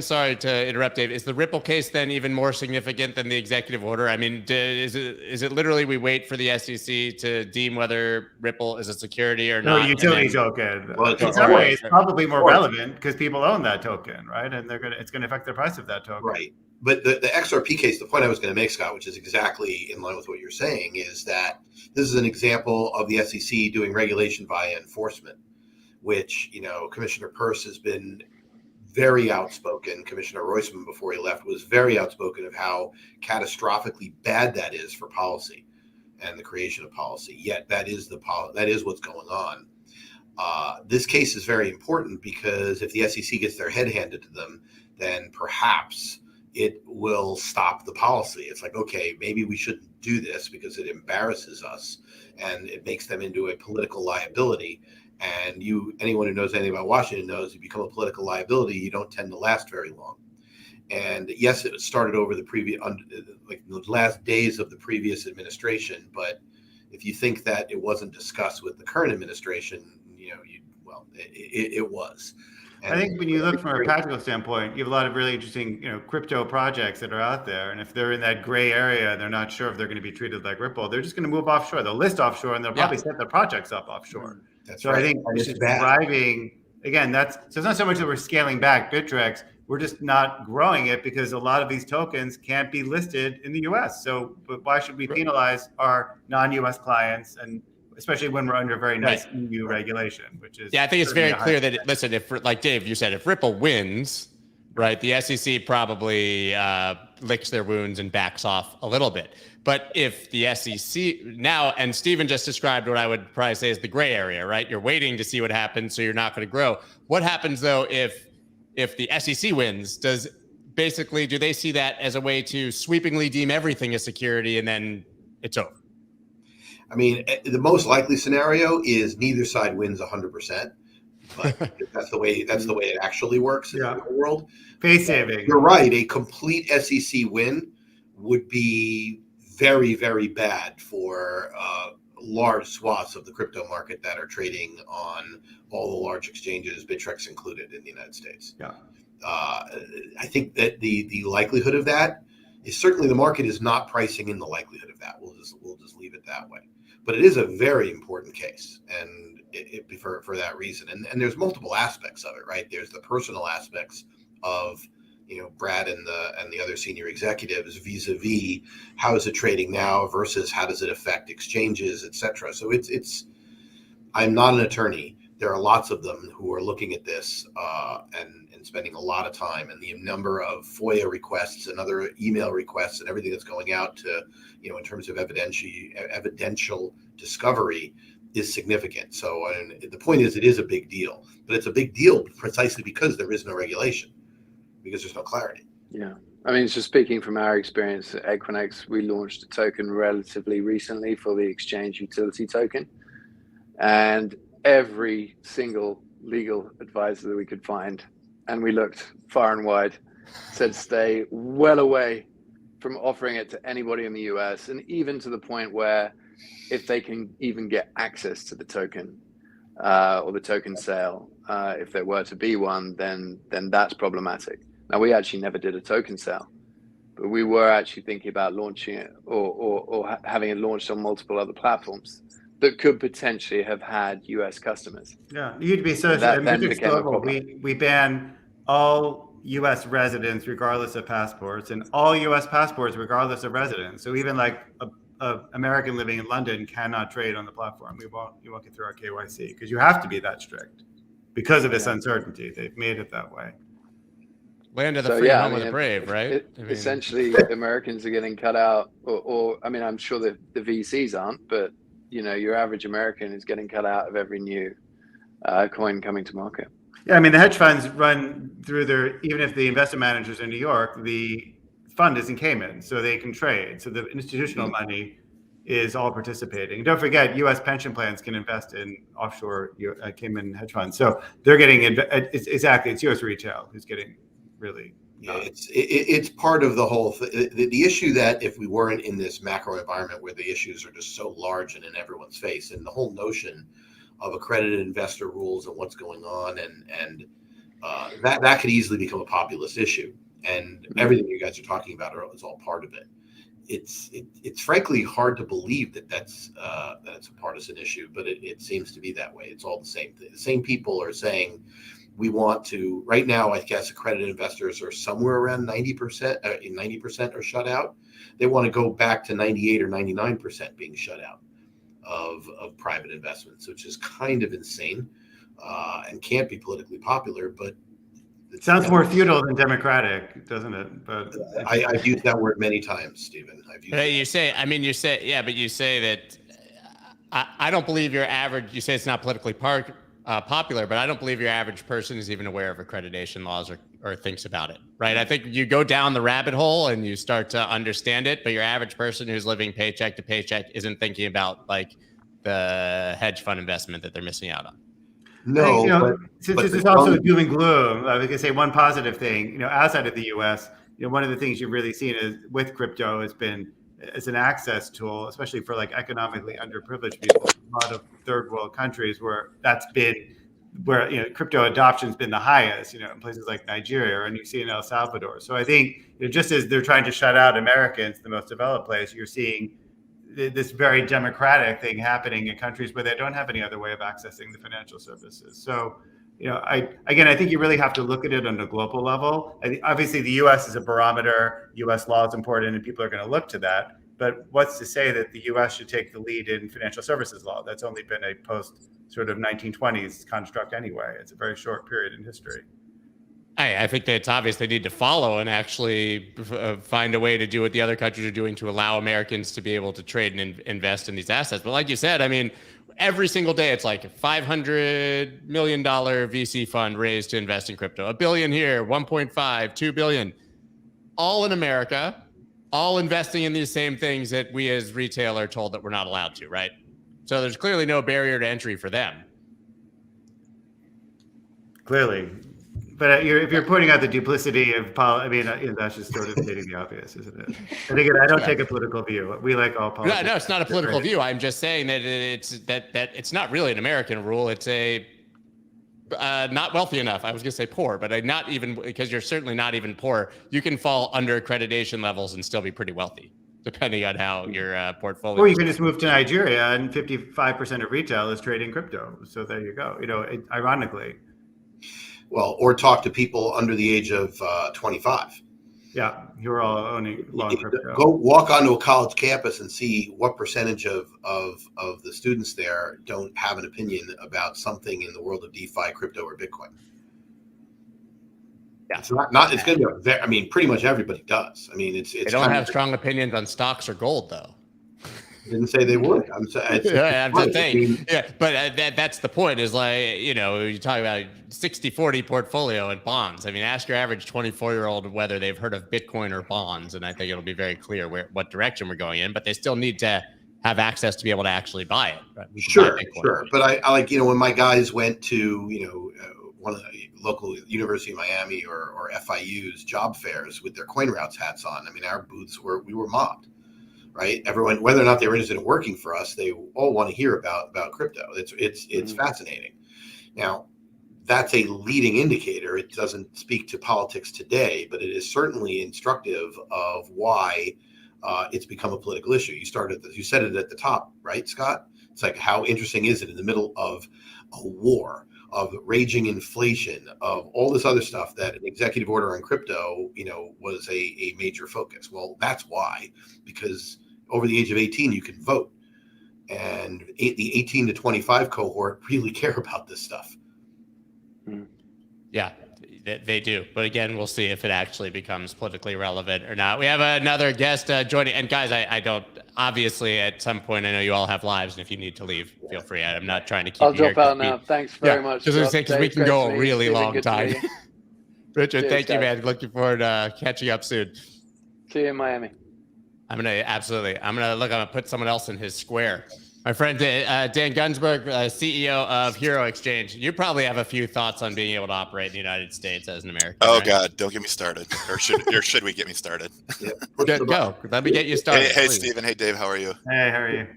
Sorry to interrupt, Dave. Is the Ripple case then even more significant than the executive order? I mean, is it literally we wait for the SEC to deem whether Ripple is a security or not? No, utility token. Well, in some ways, it's probably more relevant because people own that token, right? And it's going to affect the price of that token. Right. But the XRP case, the point I was going to make, Scott, which is exactly in line with what you're saying, is that this is an example of the SEC doing regulation via enforcement, which, Commissioner Peirce has been very outspoken. Commissioner Roisman, before he left, was very outspoken of how catastrophically bad that is for policy and the creation of policy. Yet that is what's going on. This case is very important because if the SEC gets their head handed to them, then perhaps it will stop the policy. It's like, okay, maybe we shouldn't do this because it embarrasses us and it makes them into a political liability. And anyone who knows anything about Washington knows if you become a political liability, you don't tend to last very long. And yes, it started over the last days of the previous administration. But if you think that it wasn't discussed with the current administration, it was. And I think when you look from a practical standpoint, you have a lot of really interesting, crypto projects that are out there. And if they're in that gray area, they're not sure if they're going to be treated like Ripple. They're just going to move offshore. They'll list offshore and they'll probably set their projects up offshore. That's right. I think it's just driving, again, so it's not so much that we're scaling back Bittrex. We're just not growing it because a lot of these tokens can't be listed in the US. So but why should we penalize our non-US clients, and especially when we're under very nice EU regulation, which is... Yeah, I think it's very clear that, listen, if, like Dave, you said, if Ripple wins, right, the SEC probably licks their wounds and backs off a little bit. But if the SEC now, and Stephen just described what I would probably say is the gray area, right? You're waiting to see what happens, so you're not going to grow. What happens, though, if the SEC wins? Do they see that as a way to sweepingly deem everything a security and then it's over? I mean, the most likely scenario is neither side wins 100%, but that's the way it actually works in the real world. Face saving. You're right. A complete SEC win would be very, very bad for large swaths of the crypto market that are trading on all the large exchanges, Bittrex included, in the United States. Yeah. I think that the likelihood of that is certainly the market is not pricing in the likelihood of that. We'll just leave it that way. But it is a very important case, and for that reason. And there's multiple aspects of it, right? There's the personal aspects of Brad and the other senior executives vis-a-vis how is it trading now versus how does it affect exchanges, et cetera. So it's I'm not an attorney. There are lots of them who are looking at this and spending a lot of time, and the number of FOIA requests and other email requests and everything that's going out to, in terms of evidential discovery is significant. So the point is, it is a big deal, but it's a big deal precisely because there is no regulation, because there's no clarity. Yeah. I mean, so speaking from our experience at Equinix, we launched a token relatively recently for the exchange utility token, and every single legal advisor that we could find, and we looked far and wide, said stay well away from offering it to anybody in the US, and even to the point where if they can even get access to the token or the token sale, if there were to be one, then that's problematic. Now, we actually never did a token sale, but we were actually thinking about launching it or having it launched on multiple other platforms that could potentially have had US customers. Yeah, you'd be so. That I mean, then Bittrex became a Global, problem. we ban all U.S. residents regardless of passports, and all U.S. passports regardless of residence. So even like a American living in London cannot trade on the platform. You won't get through our KYC because you have to be that strict because of this uncertainty. They've made it that way. Land of the free, home of the brave, right? Essentially, Americans are getting cut out, or I mean, I'm sure the VCs aren't, but you know, your average American is getting cut out of every new coin coming to market. Yeah, I mean, the hedge funds run through their, even if the investment managers in New York, the fund is in Cayman, so they can trade. So the institutional money is all participating. Don't forget, U.S. pension plans can invest in offshore Cayman hedge funds. So they're getting, it's U.S. retail who's getting really. Yeah, it's part of the whole the issue that if we weren't in this macro environment where the issues are just so large and in everyone's face, and the whole notion of accredited investor rules and what's going on, and that could easily become a populist issue. And everything you guys are talking about is all part of it. It's frankly hard to believe that's a partisan issue, but it seems to be that way. It's all the same thing. The same people are saying we want to. Right now, I guess accredited investors are somewhere around 90%. 90% are shut out. They want to go back to 98 or 99% being shut out of private investments, which is kind of insane and can't be politically popular. But it sounds more feudal than democratic, doesn't it? But I've used that word many times, Stephen. You say that I don't believe your average. You say it's not politically popular, but I don't believe your average person is even aware of accreditation laws or thinks about it, right? I think you go down the rabbit hole and you start to understand it, but your average person who's living paycheck to paycheck isn't thinking about like the hedge fund investment that they're missing out on. No, but since this is also doom and gloom, I was gonna say one positive thing, outside of the US, one of the things you've really seen is with crypto has been as an access tool, especially for like economically underprivileged people, a lot of third world countries where crypto adoption's been the highest, in places like Nigeria, and you see in El Salvador. So I think just as they're trying to shut out Americans, the most developed place, you're seeing this very democratic thing happening in countries where they don't have any other way of accessing the financial services. So, I think you really have to look at it on a global level. Obviously, the U.S. is a barometer. U.S. law is important, and people are going to look to that. But what's to say that the U.S. should take the lead in financial services law? That's only been a post sort of 1920s construct anyway. It's a very short period in history. I think that it's obvious they need to follow and actually find a way to do what the other countries are doing to allow Americans to be able to trade and invest in these assets. But like you said, I mean, every single day it's like a $500 million VC fund raised to invest in crypto. $1 billion here, 1.5, $2 billion, all in America, all investing in these same things that we as retail are told that we're not allowed to, right? So there's clearly no barrier to entry for them. Clearly. But if you're pointing out the duplicity of that's just sort of stating the obvious, isn't it? And again, I don't take a political view. We like all politics. No, it's not a political view. I'm just saying that it's not really an American rule. It's a not wealthy enough. I was going to say poor, but not even, because you're certainly not even poor. You can fall under accreditation levels and still be pretty wealthy, depending on how your portfolio. Or you can just move to Nigeria, and 55% of retail is trading crypto. So there you go. Ironically. Well, or talk to people under the age of 25. Yeah, you're all owning long crypto. Go walk onto a college campus and see what percentage of the students there don't have an opinion about something in the world of DeFi, crypto, or Bitcoin. Yeah, it's not. It's going to be. I mean, pretty much everybody does. I mean, it's. They don't have strong opinions on stocks or gold, though. Didn't say they would. I'm saying. I'm just saying. Yeah, but that's the point. Is like, you talk about 60-40 portfolio and bonds. I mean, ask your average 24-year-old whether they've heard of Bitcoin or bonds, and I think it'll be very clear what direction we're going in. But they still need to have access to be able to actually buy it. Right? Sure. But I like, when my guys went to one of the local University of Miami or FIU's job fairs with their CoinRoutes hats on. I mean, our booths we were mobbed. Right, everyone, whether or not they were interested in working for us, they all want to hear about crypto. It's fascinating. Now, that's a leading indicator. It doesn't speak to politics today, but it is certainly instructive of why it's become a political issue. You said it at the top, right, Scott? It's like, how interesting is it in the middle of a war, of raging inflation, of all this other stuff, that an executive order on crypto, was a major focus? Well, that's why, because over the age of 18, you can vote. And the 18 to 25 cohort really care about this stuff. Yeah, they do. But again, we'll see if it actually becomes politically relevant or not. We have another guest joining. And guys, I don't, obviously at some point, I know you all have lives, and if you need to leave, feel free. I'm not trying to keep I'll you here. drop out now. Thanks very much. Just to say, because we can go a really Stephen, long time. Richard, Cheers, thank you, guys. man. Looking forward to catching up soon. See you in Miami. I'm gonna put someone else in his square. My friend Dan Gunsberg, CEO of Hxro Exchange. You probably have a few thoughts on being able to operate in the United States as an American. Oh, right? God, don't get me started. Or should we get me started? Go. Let me get you started. Hey, please. Stephen. Hey, Dave. How are you? Hey, how are you?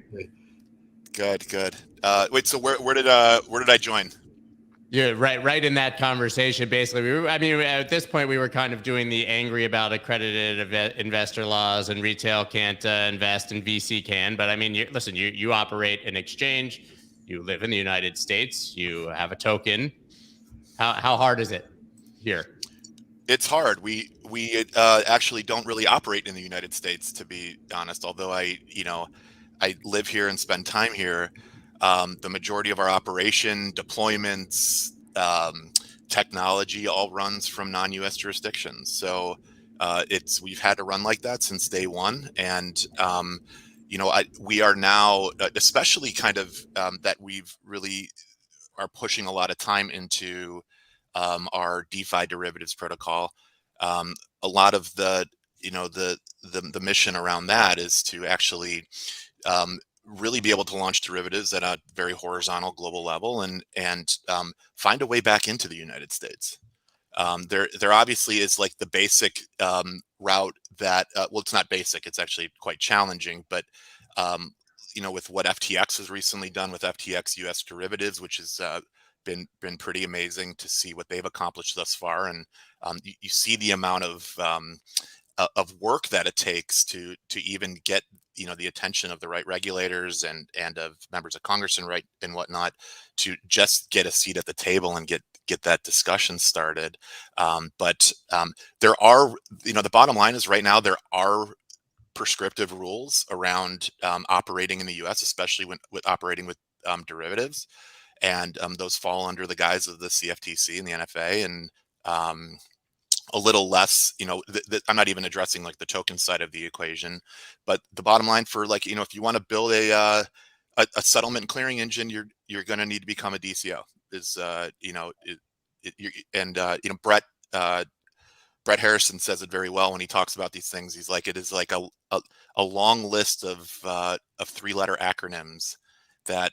Good. Wait, so where did I join? Yeah, right in that conversation. Basically, at this point, we were kind of doing the angry about accredited investor laws, and retail can't invest and VC can. But I mean, you operate an exchange, you live in the United States, you have a token. How hard is it here? It's hard. We actually don't really operate in the United States, to be honest. Although I live here and spend time here. The majority of our operation, deployments, technology all runs from non-U.S. jurisdictions. So we've had to run like that since day one. And we are now, especially kind of that we've really are pushing a lot of time into our DeFi derivatives protocol. A lot of the mission around that is to actually really be able to launch derivatives at a very horizontal global level and find a way back into the United States. There obviously is like the basic route that, well, it's not basic, it's actually quite challenging, but with what FTX has recently done with FTX US derivatives, which has been pretty amazing to see what they've accomplished thus far. And you see the amount of work that it takes to even get the attention of the right regulators and of members of Congress and whatnot to just get a seat at the table and get that discussion started. But there are, the bottom line is right now there are prescriptive rules around operating in the U.S., especially with operating with derivatives, and those fall under the guise of the CFTC and the NFA, and a little less, I'm not even addressing like the token side of the equation, but the bottom line for if you want to build a settlement clearing engine, you're going to need to become a DCO. Brett Harrison says it very well when he talks about these things. He's like, it is like a long list of 3-letter acronyms that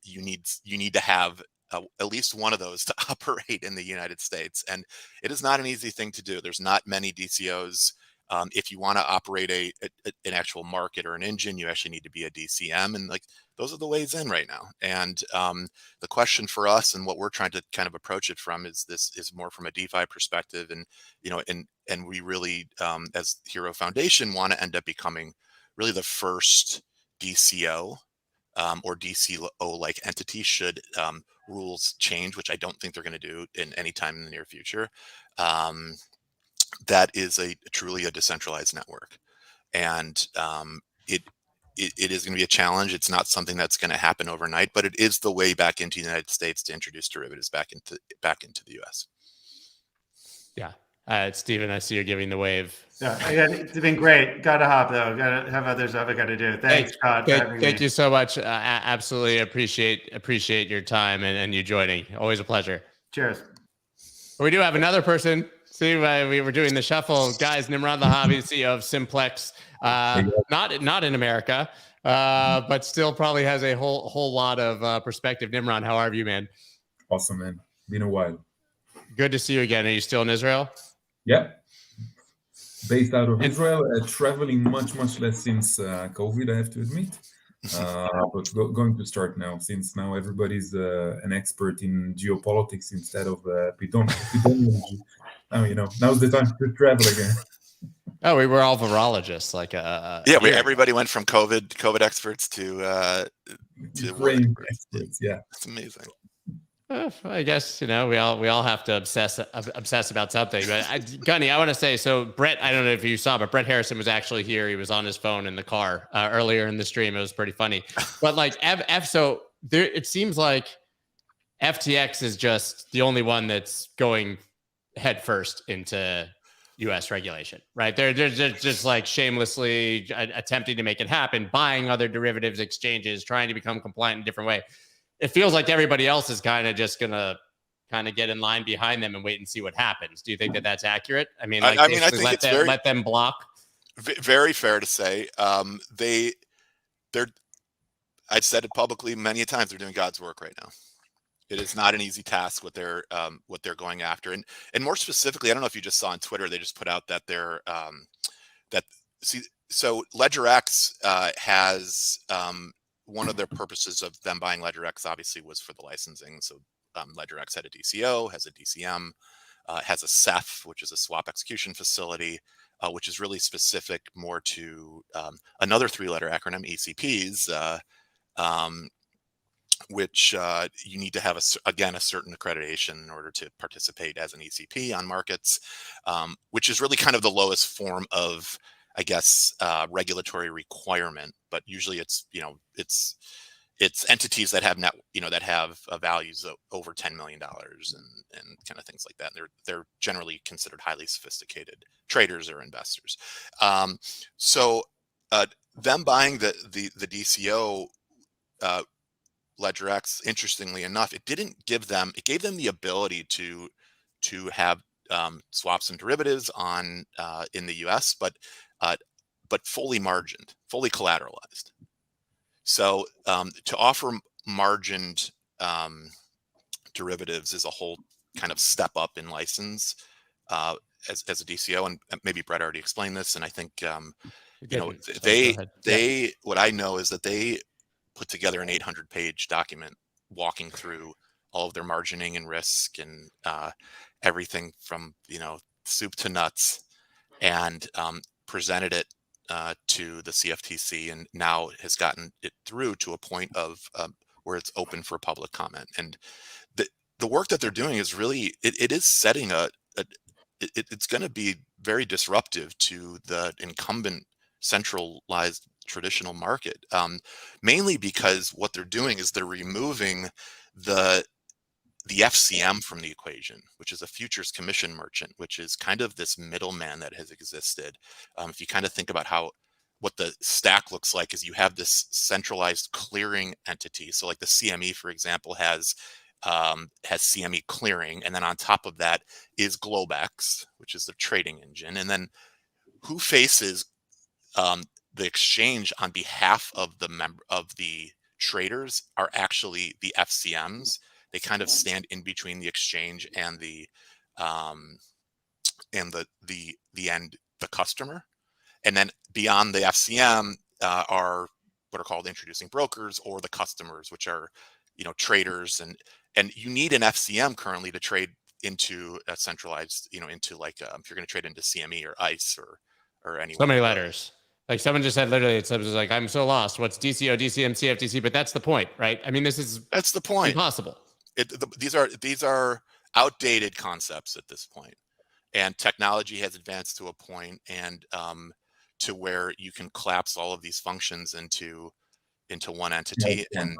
you need to have at least one of those to operate in the United States. And it is not an easy thing to do. There's not many DCOs. If you want to operate an actual market or an engine, you actually need to be a DCM. And those are the ways in right now. And the question for us and what we're trying to kind of approach it from is more from a DeFi perspective. And, and we really, as Hxro Foundation, want to end up becoming really the first DCO or DCO-like entity should rules change, which I don't think they're going to do in any time in the near future. That is truly a decentralized network, and it is going to be a challenge. It's not something that's going to happen overnight, but it is the way back into the United States to introduce derivatives back into the US. Yeah, Stephen, I see you're giving the wave. Yeah, it's been great. Got to hop though. Got to have other stuff I got to do. Thanks, Scott. Thank you so much. Absolutely appreciate your time and you joining. Always a pleasure. Cheers. We do have another person. See, we were doing the shuffle, guys. Nimrod Lehavi, CEO of Simplex, not in America, but still probably has a whole lot of perspective. Nimrod, how are you, man? Awesome, man. Been a while. Good to see you again. Are you still in Israel? Yeah. Based out of Israel, traveling much less since COVID, I have to admit. But going to start now, since now everybody's an expert in geopolitics instead of epidemiology. Now, now's the time to travel again. Oh, we were all virologists, like everybody went from COVID experts to Ukraine experts. Yeah, it's amazing. I guess we all have to obsess about something. But Gunny, I want to say, so Brett, I don't know if you saw, but Brett Harrison was actually here. He was on his phone in the car earlier in the stream. It was pretty funny. But like so there, it seems like FTX is just the only one that's going headfirst into U.S. regulation, right? They're just like shamelessly attempting to make it happen, buying other derivatives exchanges, trying to become compliant in a different way. It feels like everybody else is kind of just gonna get in line behind them and wait and see what happens. Do you think that that's accurate? I mean, like, I think it's let them block. Very fair to say. I've said it publicly many a times. They're doing God's work right now. It is not an easy task what they're going after, and more specifically, I don't know if you just saw on Twitter, they just put out that they're so LedgerX has one of their purposes of them buying LedgerX obviously was for the licensing. So LedgerX had a DCO, has a DCM, has a SEF, which is a swap execution facility, which is really specific more to another three-letter acronym, ECPs, which you need to have, a certain accreditation in order to participate as an ECP on markets, which is really kind of the lowest form of, I guess, regulatory requirement. But usually it's entities that have values of over $10 million and kind of things like that. And they're generally considered highly sophisticated traders or investors. So them buying the DCO, LedgerX, interestingly enough, it gave them the ability to have swaps and derivatives on in the US, but fully margined, fully collateralized. So to offer margined derivatives is a whole kind of step up in license as a DCO, and maybe Brett already explained this. And I think what I know is that they put together an 800-page document walking through all of their margining and risk and everything from soup to nuts, and presented it to the CFTC, and now has gotten it through to a point of where it's open for public comment. And the work that they're doing is really it is setting it's going to be very disruptive to the incumbent centralized traditional market, mainly because what they're doing is they're removing the FCM from the equation, which is a futures commission merchant, which is kind of this middleman that has existed. If you kind of think about what the stack looks like, is you have this centralized clearing entity. So like the CME, for example, has CME clearing, and then on top of that is Globex, which is the trading engine. And then who faces the exchange on behalf of the traders are actually the FCMs. They kind of stand in between the exchange and the customer. And then beyond the FCM are what are called introducing brokers, or the customers, which are traders, and you need an FCM currently to trade into a centralized, into like if you're going to trade into CME or ICE or any. So many letters. Like someone just said, literally, it was like, I'm so lost. What's DCO, DCM, CFTC? But that's the point, right? I mean, that's the point. Impossible. These are outdated concepts at this point, and technology has advanced to a point, and to where you can collapse all of these functions into one entity. Yeah, and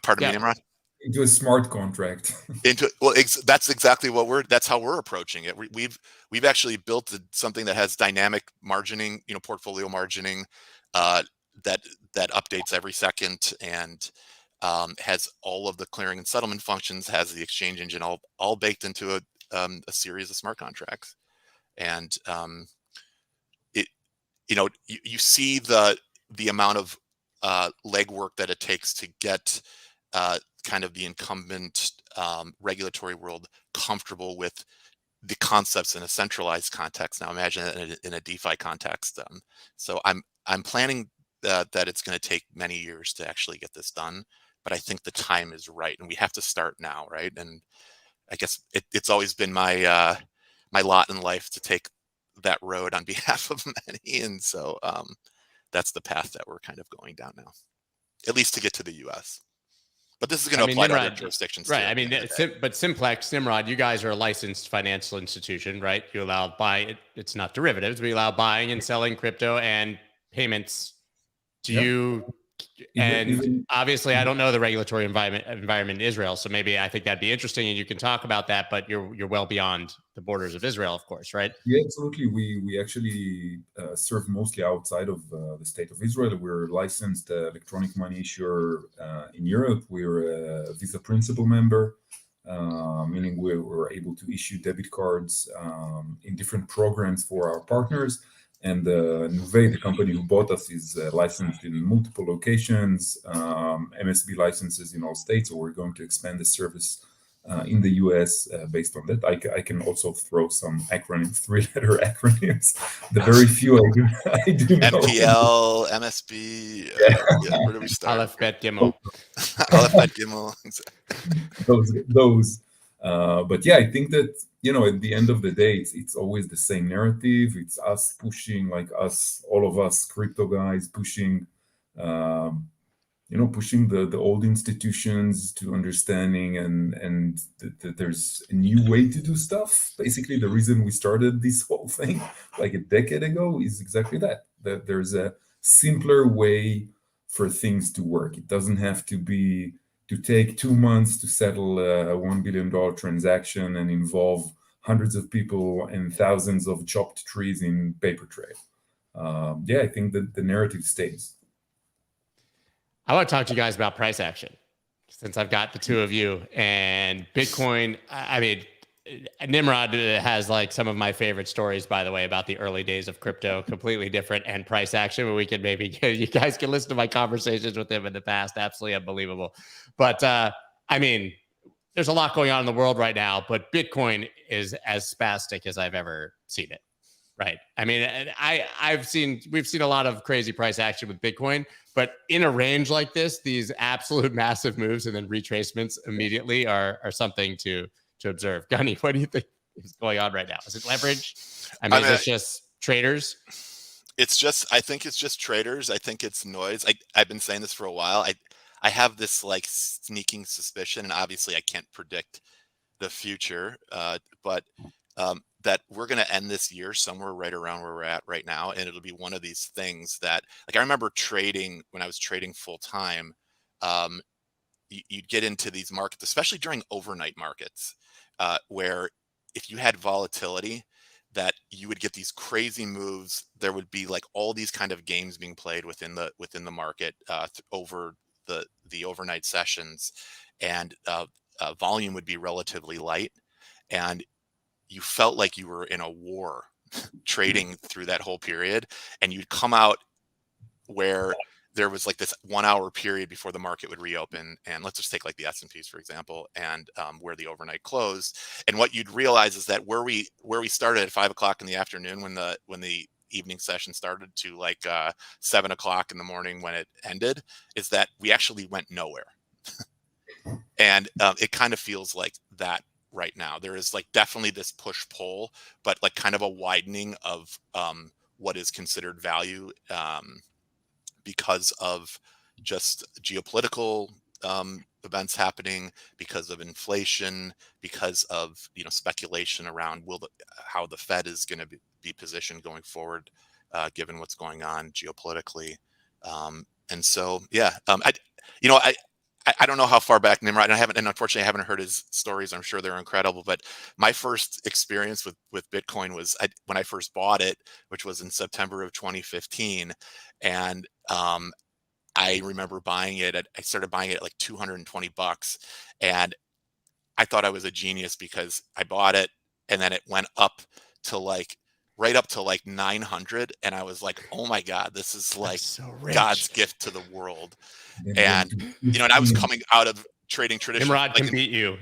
pardon me, Nimrod? Into a smart contract. That's exactly that's how we're approaching it. We've actually built something that has dynamic margining, portfolio margining, that updates every second, and has all of the clearing and settlement functions, has the exchange engine all baked into a series of smart contracts. And you see the amount of legwork that it takes to get kind of the incumbent regulatory world comfortable with the concepts in a centralized context. Now imagine it in a DeFi context. So I'm planning that it's going to take many years to actually get this done, but I think the time is right, and we have to start now, right? And I guess it's always been my my lot in life to take that road on behalf of many, and so that's the path that we're kind of going down now, at least to get to the U.S. But this is going to apply to other jurisdictions right? too. I mean, but Simplex, Nimrod, you guys are a licensed financial institution, right? You allow buying. It's not derivatives, but you allow buying and selling crypto and payments. Do you? And obviously, I don't know the regulatory environment in Israel, so maybe I think that'd be interesting, and you can talk about that. But you're well beyond the borders of Israel, of course, right? Yeah, absolutely. We actually serve mostly outside of the state of Israel. We're a licensed electronic money issuer in Europe. We're a Visa Principal member, meaning we're able to issue debit cards in different programs for our partners. And Nuvei, the company who bought us, is licensed in multiple locations, MSB licenses in all states, so we're going to expand the service in the US based on that. I can also throw some acronyms, three-letter acronyms. The very few I do know. MPL, MSB, where do we start? Aleph, Bet, Gimel. Aleph, Bet, Gimel. Those. But yeah, I think that, at the end of the day, it's always the same narrative. It's us pushing, like all of us crypto guys pushing, pushing the old institutions to understanding and that there's a new way to do stuff. Basically, the reason we started this whole thing like a decade ago is exactly that there's a simpler way for things to work. It doesn't have to take 2 months to settle a $1 billion transaction and involve hundreds of people and thousands of chopped trees in paper trail. I think that the narrative stays. I want to talk to you guys about price action, since I've got the two of you and Bitcoin. I mean, Nimrod has like some of my favorite stories, by the way, about the early days of crypto, completely different, and price action, where we can you guys can listen to my conversations with him in the past. Absolutely unbelievable. But I mean, there's a lot going on in the world right now, but Bitcoin is as spastic as I've ever seen it. Right. I mean, we've seen a lot of crazy price action with Bitcoin, but in a range like this, these absolute massive moves and then retracements immediately are something to observe. Gunny, what do you think is going on right now? Is it leverage? I mean, it's just traders. I think it's just traders. I think it's noise. I've been saying this for a while. I have this like sneaking suspicion, and obviously I can't predict the future, but that we're going to end this year somewhere right around where we're at right now. And it'll be one of these things that, like, I remember trading when I was trading full time, you'd get into these markets, especially during overnight markets, where if you had volatility, that you would get these crazy moves. There would be like all these kind of games being played within the market over the overnight sessions, and volume would be relatively light, and you felt like you were in a war trading through that whole period, and you'd come out where there was like this 1 hour period before the market would reopen. And let's just take like the S&Ps, for example, and where the overnight closed. And what you'd realize is that where we started at 5 o'clock in the afternoon, when the evening session started, to like 7 o'clock in the morning when it ended, is that we actually went nowhere. And it kind of feels like that right now. There is like definitely this push pull, but like kind of a widening of what is considered value because of just geopolitical events happening, because of inflation, because of speculation around how the Fed is going to be positioned going forward, given what's going on geopolitically. And so I don't know how far back Nimrod, and unfortunately I haven't heard his stories. I'm sure they're incredible, but my first experience with Bitcoin was when I first bought it, which was in September of 2015. And I remember buying it. I started buying it at like $220, and I thought I was a genius because I bought it, and then it went up to like right up to like 900, and I was like, oh my God, this is like so God's gift to the world. And and I was coming out of trading traditional, Nimrod can beat you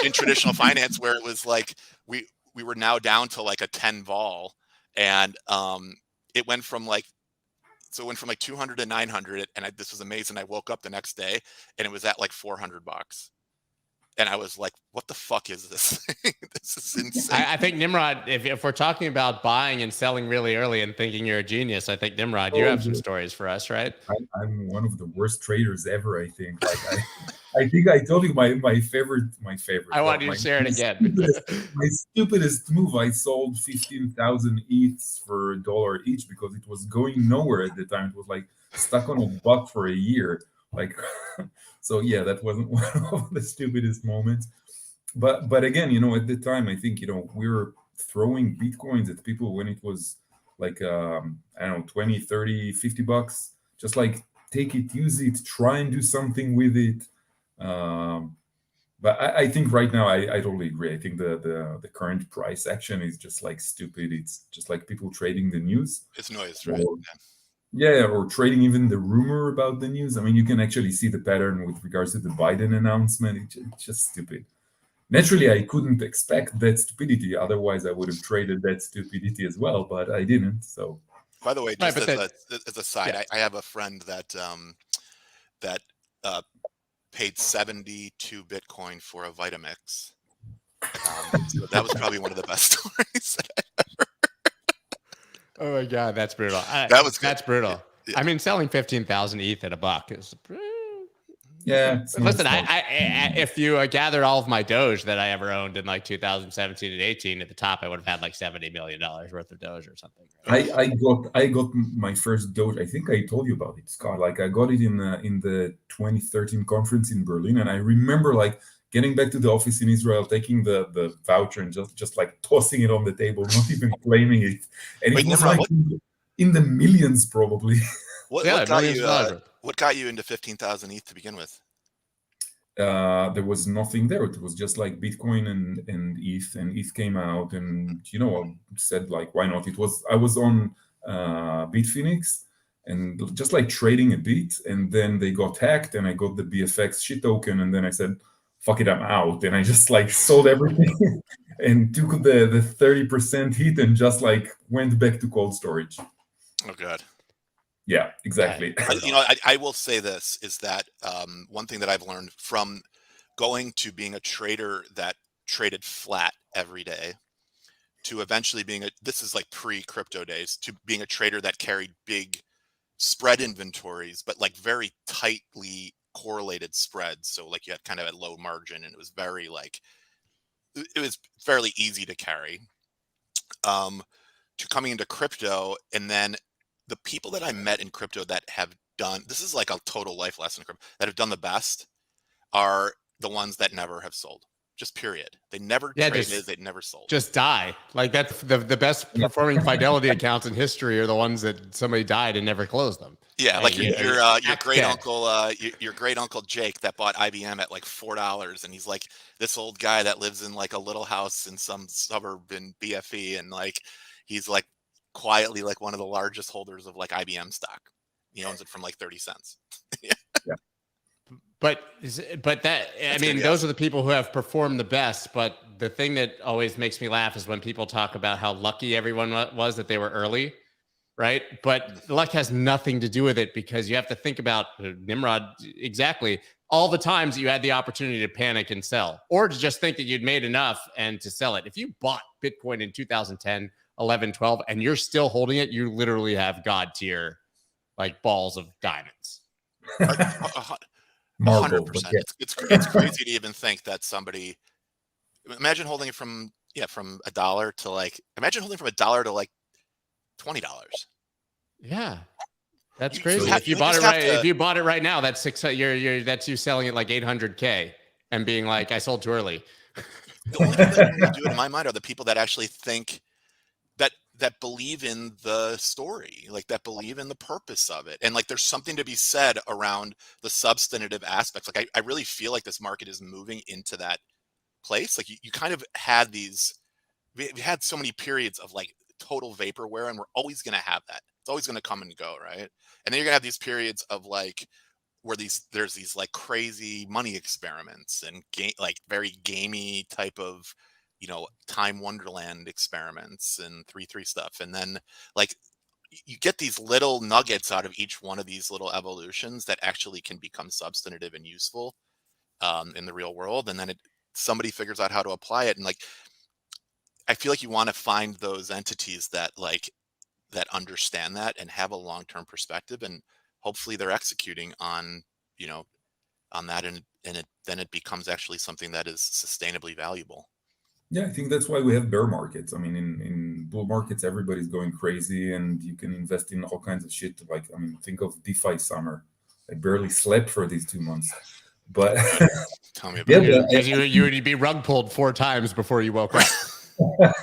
in traditional finance, where it was like we were now down to like a 10 vol, and it went from like So it went from like 200 to 900, and this was amazing. I woke up the next day and it was at like $400. And I was like, what the fuck is this thing? This is insane. I think Nimrod, if we're talking about buying and selling really early and thinking you're a genius, I think Nimrod, you have some stories for us, right? I'm one of the worst traders ever, I think. Like I think I told you my favorite. I want you to share it again. My stupidest move, I sold 15,000 ETHs for $1 each because it was going nowhere at the time. It was like stuck on $1 for a year. Like, so yeah, that wasn't one of the stupidest moments. But again, you know, at the time, I think, you know, we were throwing Bitcoins at people when it was like, I don't know, 20, 30, $50. Just like, take it, use it, try and do something with it. But I think right now, I totally agree. I think the current price action is just like stupid. It's just like people trading the news. It's noise, right? Yeah, or trading even the rumor about the news. I mean, you can actually see the pattern with regards to the Biden announcement. It's just stupid. Naturally, I couldn't expect that stupidity. Otherwise, I would have traded that stupidity as well, but I didn't. So, by the way, just as a side, yeah. I have a friend that paid 72 Bitcoin for a Vitamix. So that was probably one of the best stories that I ever. Oh my God, that's brutal. That's brutal. Yeah. I mean, selling 15,000 ETH at $1 is. Yeah. Listen, if you gathered all of my Doge that I ever owned in like 2017 and 18, at the top, I would have had like $70 million worth of Doge or something. Right? I got my first Doge. I think I told you about it, Scott. Like I got it in the 2013 conference in Berlin, and I remember like getting back to the office in Israel, taking the voucher and just like tossing it on the table, not even claiming it. And it was Nimrod, like in the millions probably. What got you into 15,000 ETH to begin with? There was nothing there. It was just like Bitcoin and ETH came out, and you know, I said like, why not? I was on Bitfinex and just like trading a bit, and then they got hacked, and I got the BFX shit token, and then I said, fuck it, I'm out, and I just like sold everything and took the 30% hit and just like went back to cold storage. Oh God. Yeah, exactly. You know, I will say this is that one thing that I've learned from going to being a trader that traded flat every day to eventually this is like pre-crypto days, to being a trader that carried big spread inventories, but like very tightly correlated spreads. So like you had kind of a low margin, and it was fairly easy to carry. To coming into crypto, and then the people that I met in crypto that have done, this is like a total life lesson in crypto, that have done the best are the ones that never have sold. Just period. They never traded, they never sold. Just die. Like that's the best performing Fidelity accounts in history are the ones that somebody died and never closed them. Yeah, like your great uncle, your great uncle Jake that bought IBM at like $4, and he's like this old guy that lives in like a little house in some suburb in BFE, and like he's like quietly like one of the largest holders of like IBM stock. He owns it from like 30 cents. Yeah. But that, I mean, those are the people who have performed the best. But the thing that always makes me laugh is when people talk about how lucky everyone was that they were early, right? But luck has nothing to do with it, because you have to think about Nimrod, exactly, all the times that you had the opportunity to panic and sell, or to just think that you'd made enough and to sell it. If you bought Bitcoin in 2010, 11, 12, and you're still holding it, you literally have God tier, like balls of diamonds. 100%. It's crazy to even think that somebody, imagine holding it from $1 to like, imagine holding from $1 to like $20. Yeah, that's crazy. If you bought it right now, that's that's you selling it like 800K and being like, I sold too early. The only people that do it in my mind are the people that actually think that believe in the story, like that believe in the purpose of it. And like, there's something to be said around the substantive aspects. Like, I really feel like this market is moving into that place. Like you kind of had we had so many periods of like total vaporware, and we're always going to have that. It's always going to come and go. Right. And then you're gonna have these periods of like, where there's these like crazy money experiments and like very gamey type of, you know, time wonderland experiments and 3-3 stuff. And then like, you get these little nuggets out of each one of these little evolutions that actually can become substantive and useful in the real world. And then somebody figures out how to apply it. And like, I feel like you want to find those entities that that understand that and have a long-term perspective, and hopefully they're executing on, on that. And then it becomes actually something that is sustainably valuable. Yeah, I think that's why we have bear markets. I mean, in bull markets, everybody's going crazy and you can invest in all kinds of shit. Like, I mean, think of DeFi summer. I barely slept for these 2 months. But tell me about it. Because you would be rug pulled 4 times before you woke up.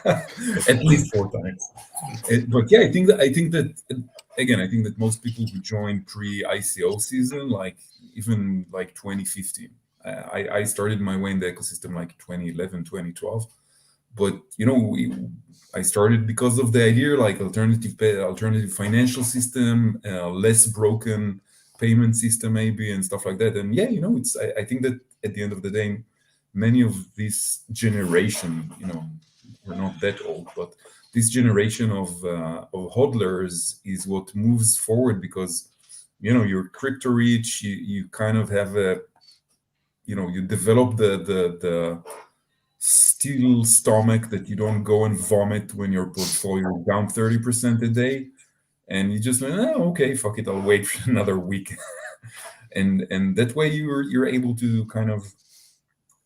At least 4 times. But yeah, I think that most people who joined pre-ICO season, like even like 2015, I started my way in the ecosystem like 2011, 2012. But I started because of the idea, like alternative financial system, less broken payment system maybe, and stuff like that. And yeah, I think that at the end of the day, many of this generation, we're not that old, but this generation of hodlers is what moves forward, because you're crypto rich, you kind of have you develop the steel stomach that you don't go and vomit when your portfolio is down 30% a day, and you just okay, fuck it, I'll wait for another week. and that way you're able to kind of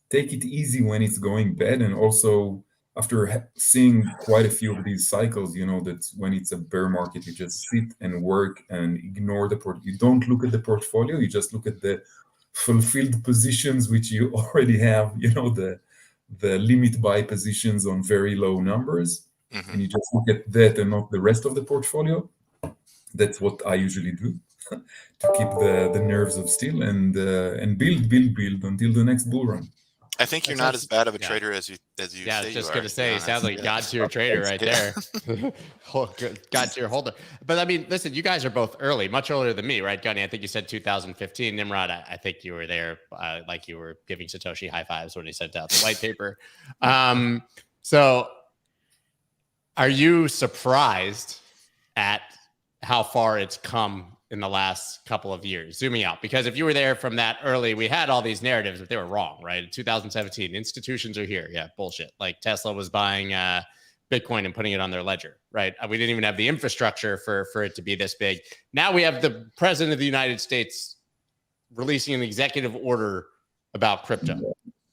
take it easy when it's going bad. And also, after seeing quite a few of these cycles, that when it's a bear market, you just sit and work and ignore you don't look at the portfolio, you just look at the fulfilled positions which you already have, the limit buy positions on very low numbers. Mm-hmm. And you just look at that and not the rest of the portfolio. That's what I usually do to keep the nerves of steel and build until the next bull run. I think you're not as bad of a trader as you yeah, say. I was just going to say, it sounds like God to your trader right there. God to your holder. But I mean, listen, you guys are both early, much earlier than me, right, Gunny? I think you said 2015. Nimrod, I think you were there, like you were giving Satoshi high fives when he sent out the white paper. So are you surprised at how far it's come in the last couple of years, zooming out? Because if you were there from that early, we had all these narratives, but they were wrong, right? In 2017, institutions are here. Yeah, bullshit. Like Tesla was buying Bitcoin and putting it on their ledger, right? We didn't even have the infrastructure for it to be this big. Now we have the president of the United States releasing an executive order about crypto.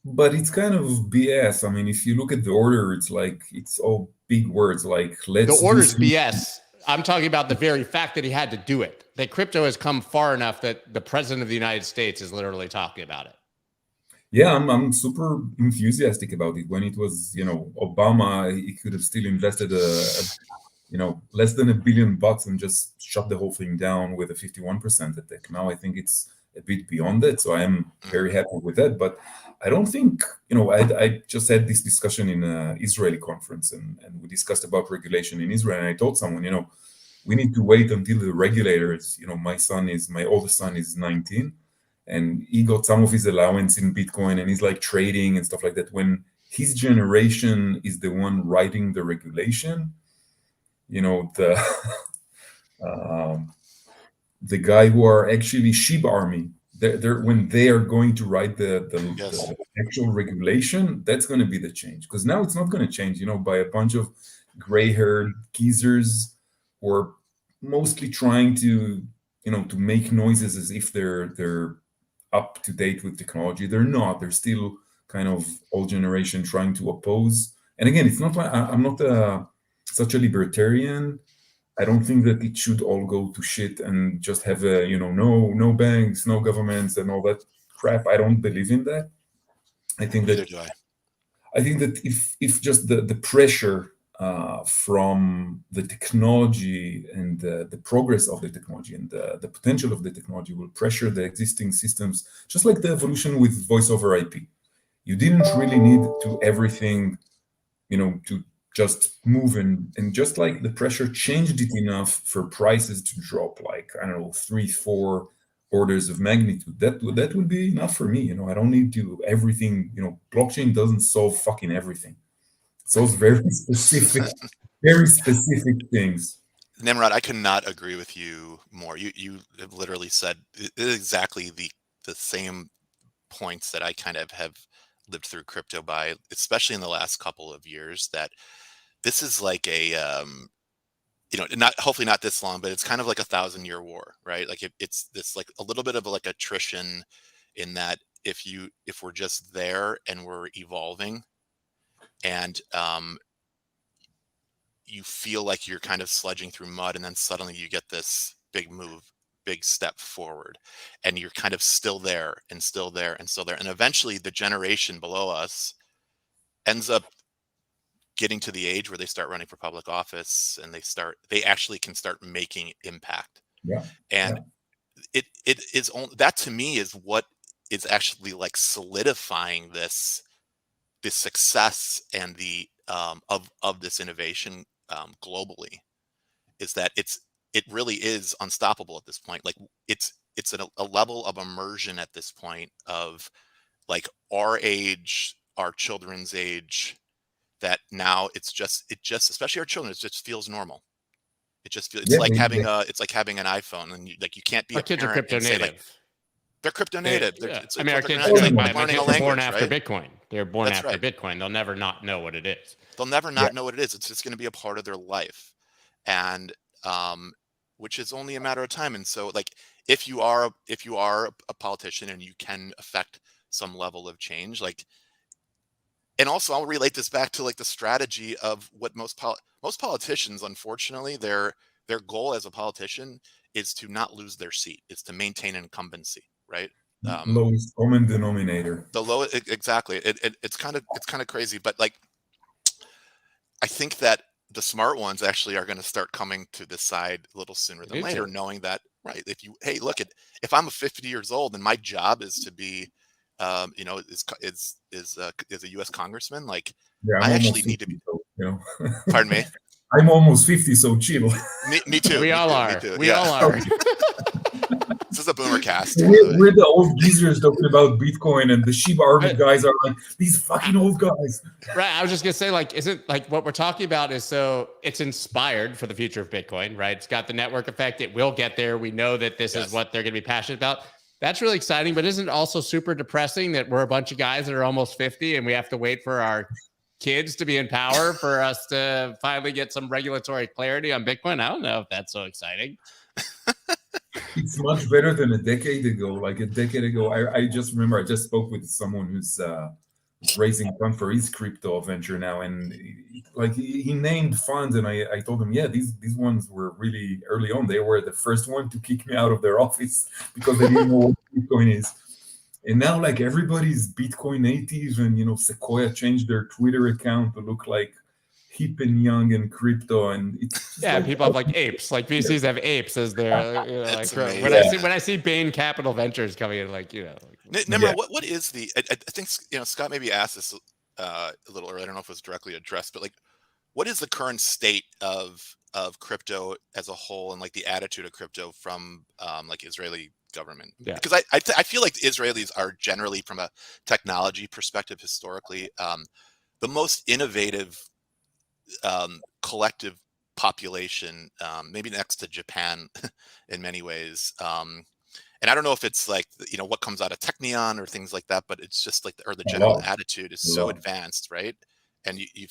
But it's kind of BS. I mean, if you look at the order, it's all big words like let's. The order's BS. I'm talking about the very fact that he had to do it, that crypto has come far enough that the president of the United States is literally talking about it. Yeah, I'm super enthusiastic about it. When it was, Obama, he could have still invested less than $1 billion and just shut the whole thing down with a 51% attack. Now I think it's a bit beyond that. So I am very happy with that. But I don't think, I just had this discussion in an Israeli conference and we discussed about regulation in Israel. And I told someone, we need to wait until the regulators, my oldest son is 19 and he got some of his allowance in Bitcoin and he's like trading and stuff like that. When his generation is the one writing the regulation, the guy who are actually Shiba Army, when they are going to write the actual regulation, that's going to be the change. Because now it's not going to change, by a bunch of gray-haired geezers who are mostly trying to make noises as if they're up to date with technology. They're not. They're still kind of old generation trying to oppose. And again, it's not like I'm not such a libertarian. I don't think that it should all go to shit and just have no banks, no governments, and all that crap. I don't believe in that. I think that if just the pressure from the technology and the progress of the technology and the potential of the technology will pressure the existing systems, just like the evolution with voice over IP. You didn't really need to everything, to just move and just like the pressure changed it enough for prices to drop like, 3-4 orders of magnitude. That would be enough for me. I don't need to everything, blockchain doesn't solve fucking everything. It solves very specific things. Nimrod, I could not agree with you more. You have literally said exactly the same points that I kind of have lived through crypto by, especially in the last couple of years, that this is like a not hopefully not this long, but it's kind of like a 1,000-year war, right? Like it's this like a little bit of like attrition in that if we're just there and we're evolving and you feel like you're kind of sludging through mud, and then suddenly you get this big step forward, and you're kind of still there and still there and still there. And eventually the generation below us ends up getting to the age where they start running for public office, and they actually can start making impact. Yeah. And it is that, to me, is what is actually like solidifying this success and the of this innovation globally, is that it really is unstoppable at this point. Like it's at a level of immersion at this point of like our age, our children's age, that now it just especially our children, it just feels normal. It just feels it's like having an iPhone, and you can't be Our a kids are parent crypto and say, native. like, they're crypto native. Yeah. It's I mean, our what they're kids gonna- it's my like learning a kids are language, born after right? Bitcoin. They're born That's after right. Bitcoin. They'll never not know what it is. They'll never not know what it is. It's just going to be a part of their life, and which is only a matter of time. And so, like, if you are a politician and you can affect some level of change, like, and also I'll relate this back to like the strategy of what most politicians, unfortunately, their goal as a politician is to not lose their seat. It's to maintain incumbency, right? Lowest common denominator. Exactly. It's kind of crazy, but like, I think that the smart ones actually are going to start coming to this side a little sooner than later, knowing that, right, if I'm 50 years old and my job is to be is a U.S. congressman, like, I actually need to be, pardon me. I'm almost 50, so chill. Me too. We all are. We all are. This is a boomer cast. We're the old geezers talking about Bitcoin, and the Shiba Army guys are like, these fucking old guys. Right. I was just going to say, like, isn't like what we're talking about is so it's inspired for the future of Bitcoin, right? It's got the network effect. It will get there. We know that this is what they're going to be passionate about. That's really exciting, but isn't it also super depressing that we're a bunch of guys that are almost 50 and we have to wait for our kids to be in power for us to finally get some regulatory clarity on Bitcoin? I don't know if that's so exciting. It's much better than a decade ago. Like a decade ago, I just remember I just spoke with someone who's raising funds for his crypto venture now, and like he named funds, and I told him, yeah, these ones were really early on. They were the first one to kick me out of their office because they didn't know what Bitcoin is. And now, like, everybody's Bitcoin native, and Sequoia changed their Twitter account to look like hip and young and crypto, and it's people have like apes, like VCs have apes as their like when I see Bain Capital Ventures coming in, like Nimrod, what is the? I think Scott maybe asked this a little earlier. I don't know if it was directly addressed, but like, what is the current state of crypto as a whole, and like the attitude of crypto from like Israeli government? Yeah. Because I feel like the Israelis are generally, from a technology perspective, historically the most innovative collective population, maybe next to Japan in many ways. And I don't know if it's like, what comes out of Technion or things like that, but it's just like, or the general attitude is so advanced, right? And you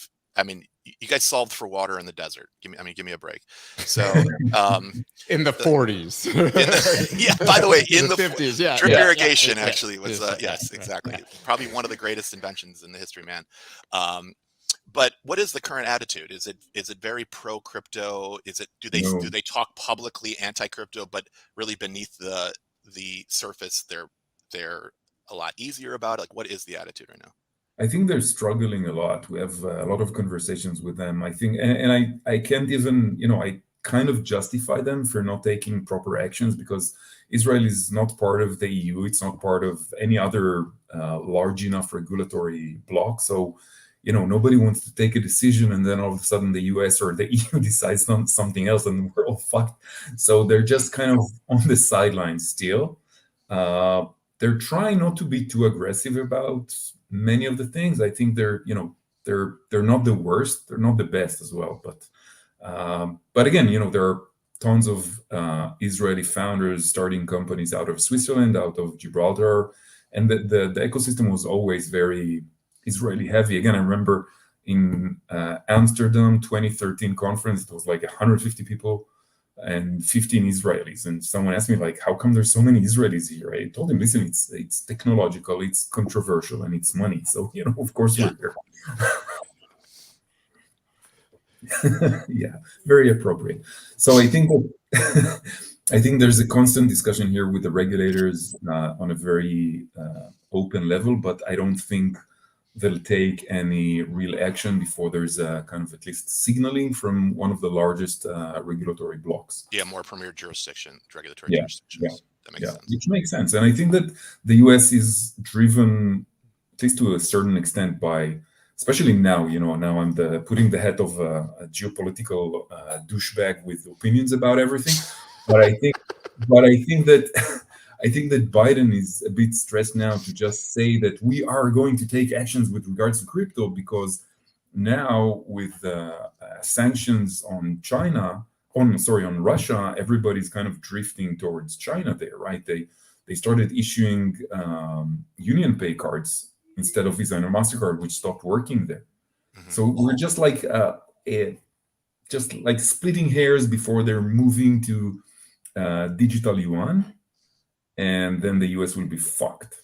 guys solved for water in the desert. Give me a break. So in the 40s. By the way, in the 50s, drip irrigation actually was exactly. Probably one of the greatest inventions in the history, man. But what is the current attitude? Is it very pro crypto? Do they talk publicly anti crypto, but really beneath the surface they're a lot easier about it? Like, what is the attitude right now? I think they're struggling a lot. We have a lot of conversations with them. I think, and I can't even, I kind of justify them for not taking proper actions, because Israel is not part of the EU. It's not part of any other large enough regulatory bloc. So, nobody wants to take a decision, and then all of a sudden the US or the EU decides on something else, and we're all fucked. So they're just kind of on the sidelines still. They're trying not to be too aggressive about many of the things. I think they're not the worst. They're not the best as well, but But again, there are tons of Israeli founders starting companies out of Switzerland, out of Gibraltar, and the ecosystem was always very Israeli heavy. Again, I remember in Amsterdam 2013 conference, it was like 150 people and 15 Israelis. And someone asked me, like, how come there's so many Israelis here? I told him, listen, it's technological, it's controversial, and it's money. So, of course we're here. Yeah, very appropriate. So I think I think there's a constant discussion here with the regulators on a very open level, but I don't think they'll take any real action before there's a kind of at least signaling from one of the largest regulatory blocks. Yeah, more premier regulatory jurisdictions. That makes sense. Which makes sense. And I think that the US is driven, at least to a certain extent, by, especially now, now I'm putting the hat of a geopolitical douchebag with opinions about everything. But I think that I think that Biden is a bit stressed now to just say that we are going to take actions with regards to crypto, because now with sanctions on Russia, everybody's kind of drifting towards China there, right? They started issuing Union Pay cards instead of Visa and MasterCard, which stopped working there. Mm-hmm. So we're just like splitting hairs before they're moving to digital yuan. And then the US will be fucked,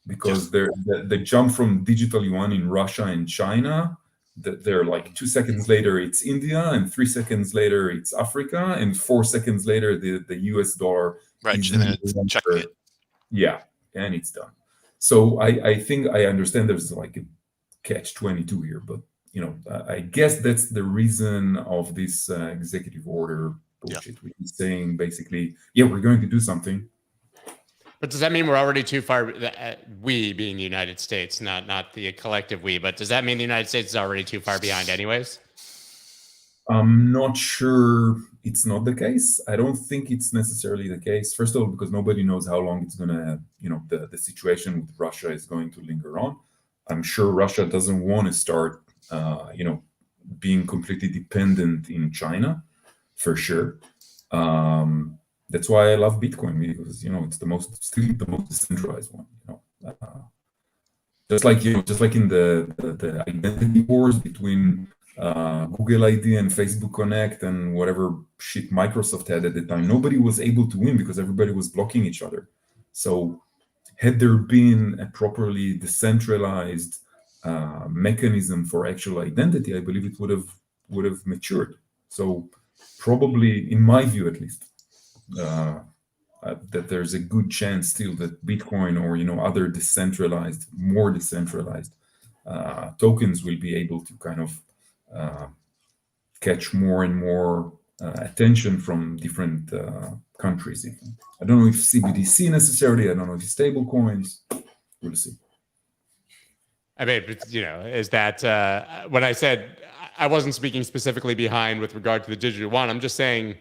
because the jump from digital yuan in Russia and China, they're like 2 seconds later it's India, and 3 seconds later it's Africa, and 4 seconds later the US dollar. Right, and then it's checkmate. Yeah, and it's done. So I think I understand there's like a catch-22 here, but I guess that's the reason of this executive order bullshit. Which is saying basically, we're going to do something. But does that mean we're already too far? We being the United States, not the collective we, but does that mean the United States is already too far behind anyways? I'm not sure it's not the case. I don't think it's necessarily the case. First of all, because nobody knows how long it's going to, the situation with Russia is going to linger on. I'm sure Russia doesn't want to start, being completely dependent in China, for sure. That's why I love Bitcoin, because it's still the most decentralized one. Just like in the identity wars between Google ID and Facebook Connect and whatever shit Microsoft had at the time, nobody was able to win because everybody was blocking each other. So had there been a properly decentralized mechanism for actual identity, I believe it would have matured. So probably, in my view at least, that there's a good chance still that Bitcoin or other more decentralized tokens will be able to kind of catch more and more attention from different countries. Even. I don't know if CBDC necessarily. I don't know if stable coins. We'll see. I mean, is that when I said I wasn't speaking specifically behind with regard to the digital one? I'm just saying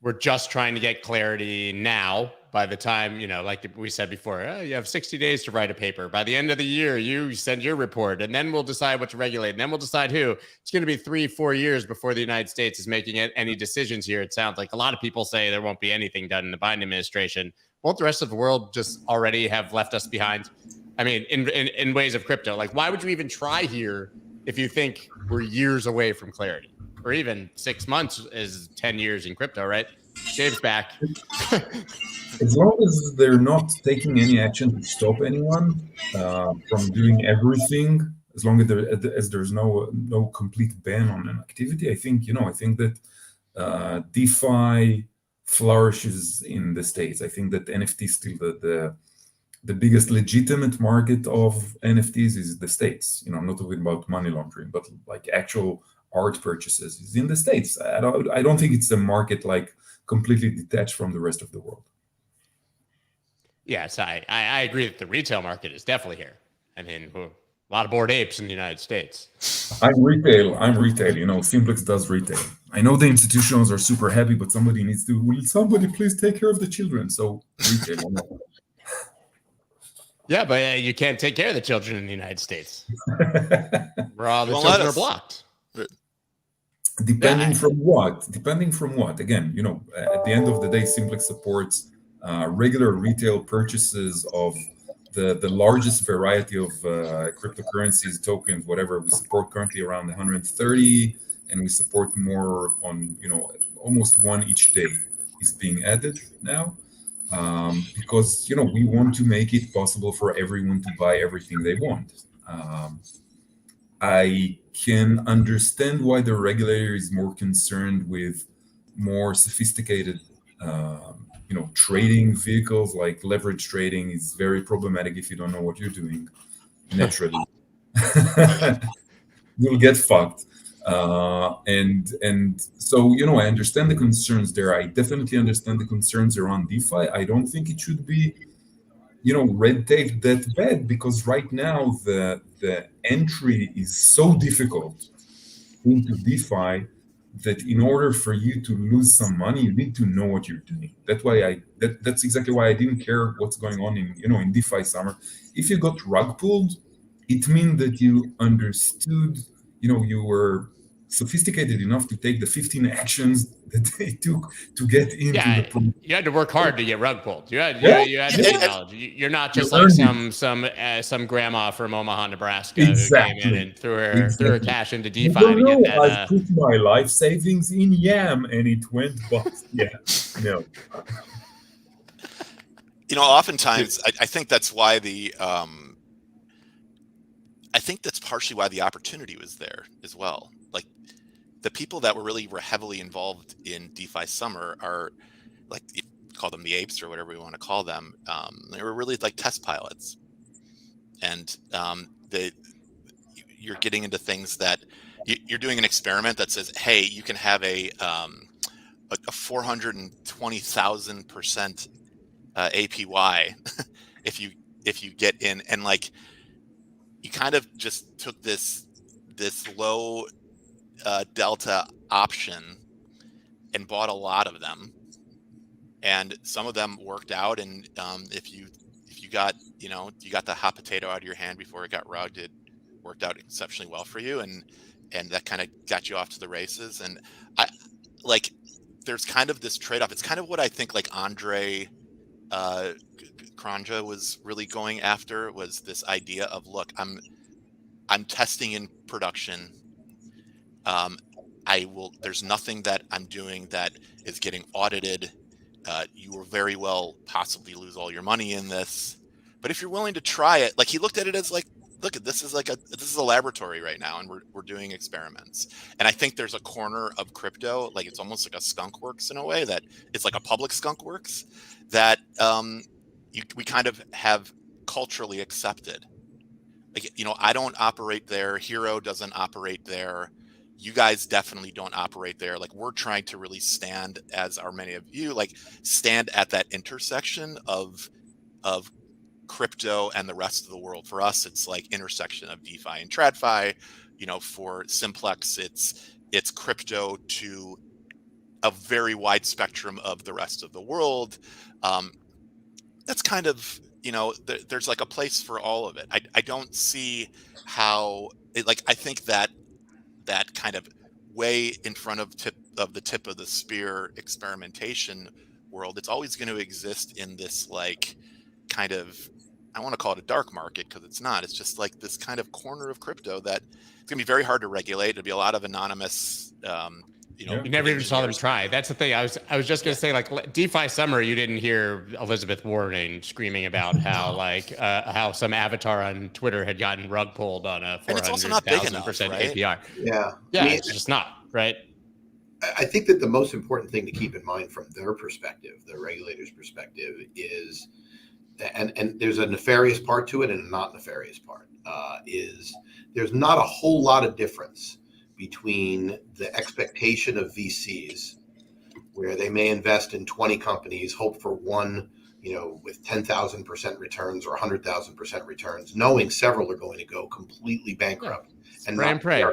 we're just trying to get clarity now. By the time, like we said before, you have 60 days to write a paper. By the end of the year, you send your report, and then we'll decide what to regulate, and then we'll decide who. It's going to be 3-4 years before the United States is making any decisions here. It sounds like a lot of people say there won't be anything done in the Biden administration. Won't the rest of the world just already have left us behind? I mean, in ways of crypto, like why would you even try here if you think we're years away from clarity? Or even 6 months is 10 years in crypto, right? Dave's back. As long as they're not taking any action to stop anyone from doing everything, as long as there's no complete ban on an activity, I think that DeFi flourishes in the States. I think that NFT is still the biggest legitimate market of NFTs is the States. I'm not talking about money laundering, but like actual art purchases is in the States. I don't think it's a market like completely detached from the rest of the world. Yes, I agree that the retail market is definitely here. I mean, a lot of Bored Apes in the United States. I'm retail. Simplex does retail. I know the institutions are super happy, but somebody needs to. Will somebody please take care of the children? So retail. Yeah, but you can't take care of the children in the United States. Where all the children are blocked. Depending from what? Again, at the end of the day, Simplex supports regular retail purchases of the largest variety of cryptocurrencies, tokens, whatever. We support currently around 130, and we support more on, almost one each day is being added now. Because, we want to make it possible for everyone to buy everything they want. I can understand why the regulator is more concerned with more sophisticated, trading vehicles. Like leverage trading is very problematic if you don't know what you're doing. Naturally, you'll get fucked. And so, I understand the concerns there. I definitely understand the concerns around DeFi. I don't think it should be, red tape that bad, because right now the entry is so difficult into DeFi that in order for you to lose some money, you need to know what you're doing. That's exactly why I didn't care what's going on in DeFi summer. If you got rug pulled, it means that you understood, you were sophisticated enough to take the 15 actions that they took to get into the problem. You had to work hard to get rug pulled. You had to get knowledge. You're not just like some grandma from Omaha, Nebraska who came in and threw her cash into DeFi to get that. I put my life savings in YAM and it went bust. Yeah, no. Oftentimes I think that's why I think that's partially why the opportunity was there as well. Like, the people that were heavily involved in DeFi summer are, like, you call them the apes or whatever we want to call them. They were really like test pilots, and you're getting into things that you're doing an experiment that says, hey, you can have a 420,000% APY if you get in, and like, you kind of just took this low delta option and bought a lot of them, and some of them worked out. And if you got you got the hot potato out of your hand before it got rugged, it worked out exceptionally well for you, and that kind of got you off to the races. And there's kind of this trade-off. It's kind of what I think like Andre Kranja was really going after, was this idea of, look, I'm testing in production. There's nothing that I'm doing that is getting audited. You will very well possibly lose all your money in this, but if you're willing to try it, like, he looked at it as like, look, this is a laboratory right now, and we're doing experiments. And I think there's a corner of crypto, like, it's almost like a skunk works in a way, that it's like a public skunk works that we kind of have culturally accepted. Like, I don't operate there. Hxro doesn't operate there. You guys definitely don't operate there. Like, we're trying to really stand, as are many of you, like, stand at that intersection of crypto and the rest of the world. For us, it's like intersection of DeFi and TradFi. For Simplex, it's crypto to a very wide spectrum of the rest of the world. That's kind of, there's like a place for all of it. I don't see how I think that kind of way in front of the tip of the spear experimentation world, it's always going to exist in this, like, kind of, I want to call it a dark market, because it's not. It's just like this kind of corner of crypto that it's going to be very hard to regulate. It'll be a lot of anonymous. You never even saw them try. That's the thing. I was just going to say, like, DeFi summer, you didn't hear Elizabeth Warren screaming about how how some avatar on Twitter had gotten rug pulled on a 400,000% right? APR. Yeah, it's just not right. I think that the most important thing to keep in mind from their perspective, the regulator's perspective, is, and there's a nefarious part to it and a not nefarious part, is there's not a whole lot of difference between the expectation of VCs, where they may invest in 20 companies, hope for one, with 10,000% returns or 100,000% returns, knowing several are going to go completely bankrupt, and Spray and pray.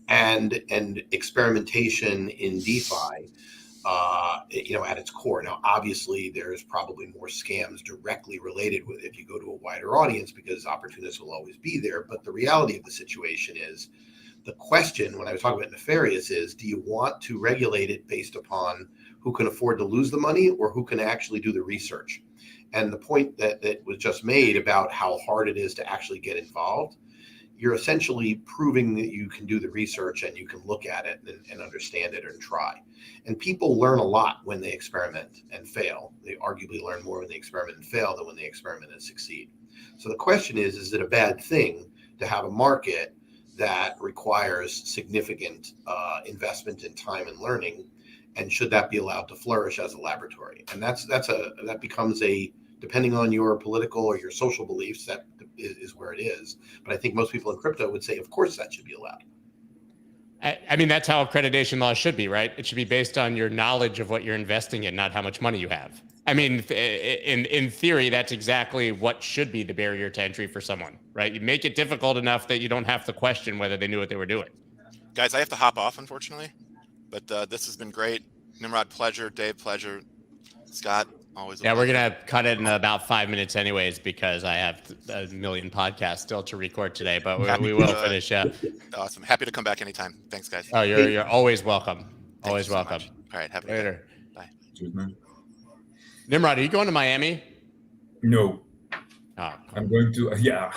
And experimentation in DeFi, at its core. Now, obviously, there's probably more scams directly related with it if you go to a wider audience, because opportunists will always be there. But the reality of the situation is, The question, when I was talking about nefarious, is do you want to regulate it based upon who can afford to lose the money or who can actually do the research? And the point that was just made about how hard it is to actually get involved, you're essentially proving that you can do the research and you can look at it and understand it and try. And people learn a lot when they experiment and fail. They arguably learn more when they experiment and fail than when they experiment and succeed. So the question is it a bad thing to have a market that requires significant investment in time and learning? And should that be allowed to flourish as a laboratory? And that becomes depending on your political or your social beliefs, that is where it is. But I think most people in crypto would say, of course, that should be allowed. I mean, that's how accreditation laws should be, right? It should be based on your knowledge of what you're investing in, not how much money you have. I mean, in theory, that's exactly what should be the barrier to entry for someone, right? You make it difficult enough that you don't have to question whether they knew what they were doing. Guys, I have to hop off, unfortunately, but this has been great. Nimrod, pleasure. Dave, pleasure. Scott, always. Yeah, we're going to cut it in about 5 minutes anyways, because I have a million podcasts still to record today, but we will finish up. Awesome. Happy to come back anytime. Thanks, guys. Oh, you're always welcome. Always so welcome. much. All right. Have a good Later. day. Bye. Cheers, man. Nimrod, are you going to Miami? No, Oh. I'm going to. Yeah,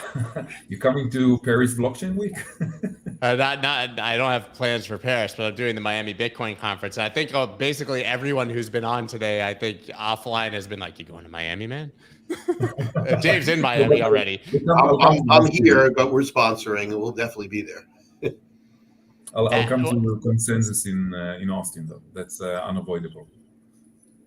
you coming to Paris Blockchain Week? I don't have plans for Paris, but I'm doing the Miami Bitcoin conference. And I think basically everyone who's been on today, I think offline has been like, "You going to Miami, man?" Dave's in Miami already. I'm here, but we're sponsoring, and we'll definitely be there. I'll come to consensus in Austin, though. That's unavoidable.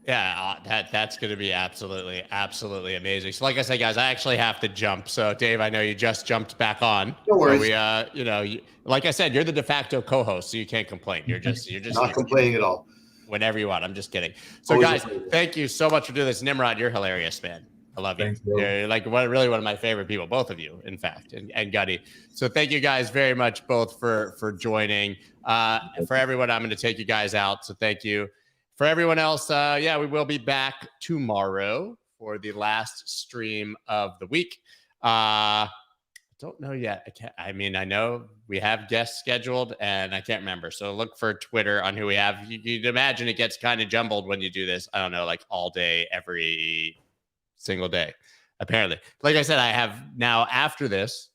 Yeah, that's going to be absolutely amazing. So like I said, guys, I actually have to jump. So Dave, I know you just jumped back on. No worries. So like I said, you're the de facto co-host, so you can't complain. You're just Not complaining at all. Whenever you want. I'm just kidding. So Always guys, thank you so much for doing this. Nimrod, you're hilarious, man. I love you. Thanks, bro. You're like really one of my favorite people, both of you, in fact, and Gutty. So thank you guys very much both for joining. For everyone, I'm going to take you guys out. So thank you. For everyone else, we will be back tomorrow for the last stream of the week. Don't know yet. I know we have guests scheduled and I can't remember. So look for Twitter on who we have. You'd imagine it gets kind of jumbled when you do this. I don't know, like all day, every single day, apparently. Like I said, I have now after this,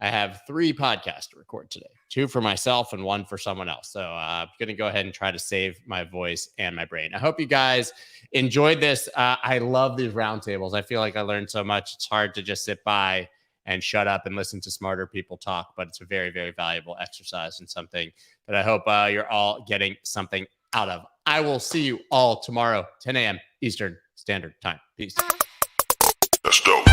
I have 3 podcasts to record today, 2 for myself and 1 for someone else. So I'm going to go ahead and try to save my voice and my brain. I hope you guys enjoyed this. I love these roundtables. I feel like I learned so much. It's hard to just sit by and shut up and listen to smarter people talk, but it's a very, very valuable exercise and something that I hope you're all getting something out of. I will see you all tomorrow, 10 a.m. Eastern Standard Time. Peace. That's dope.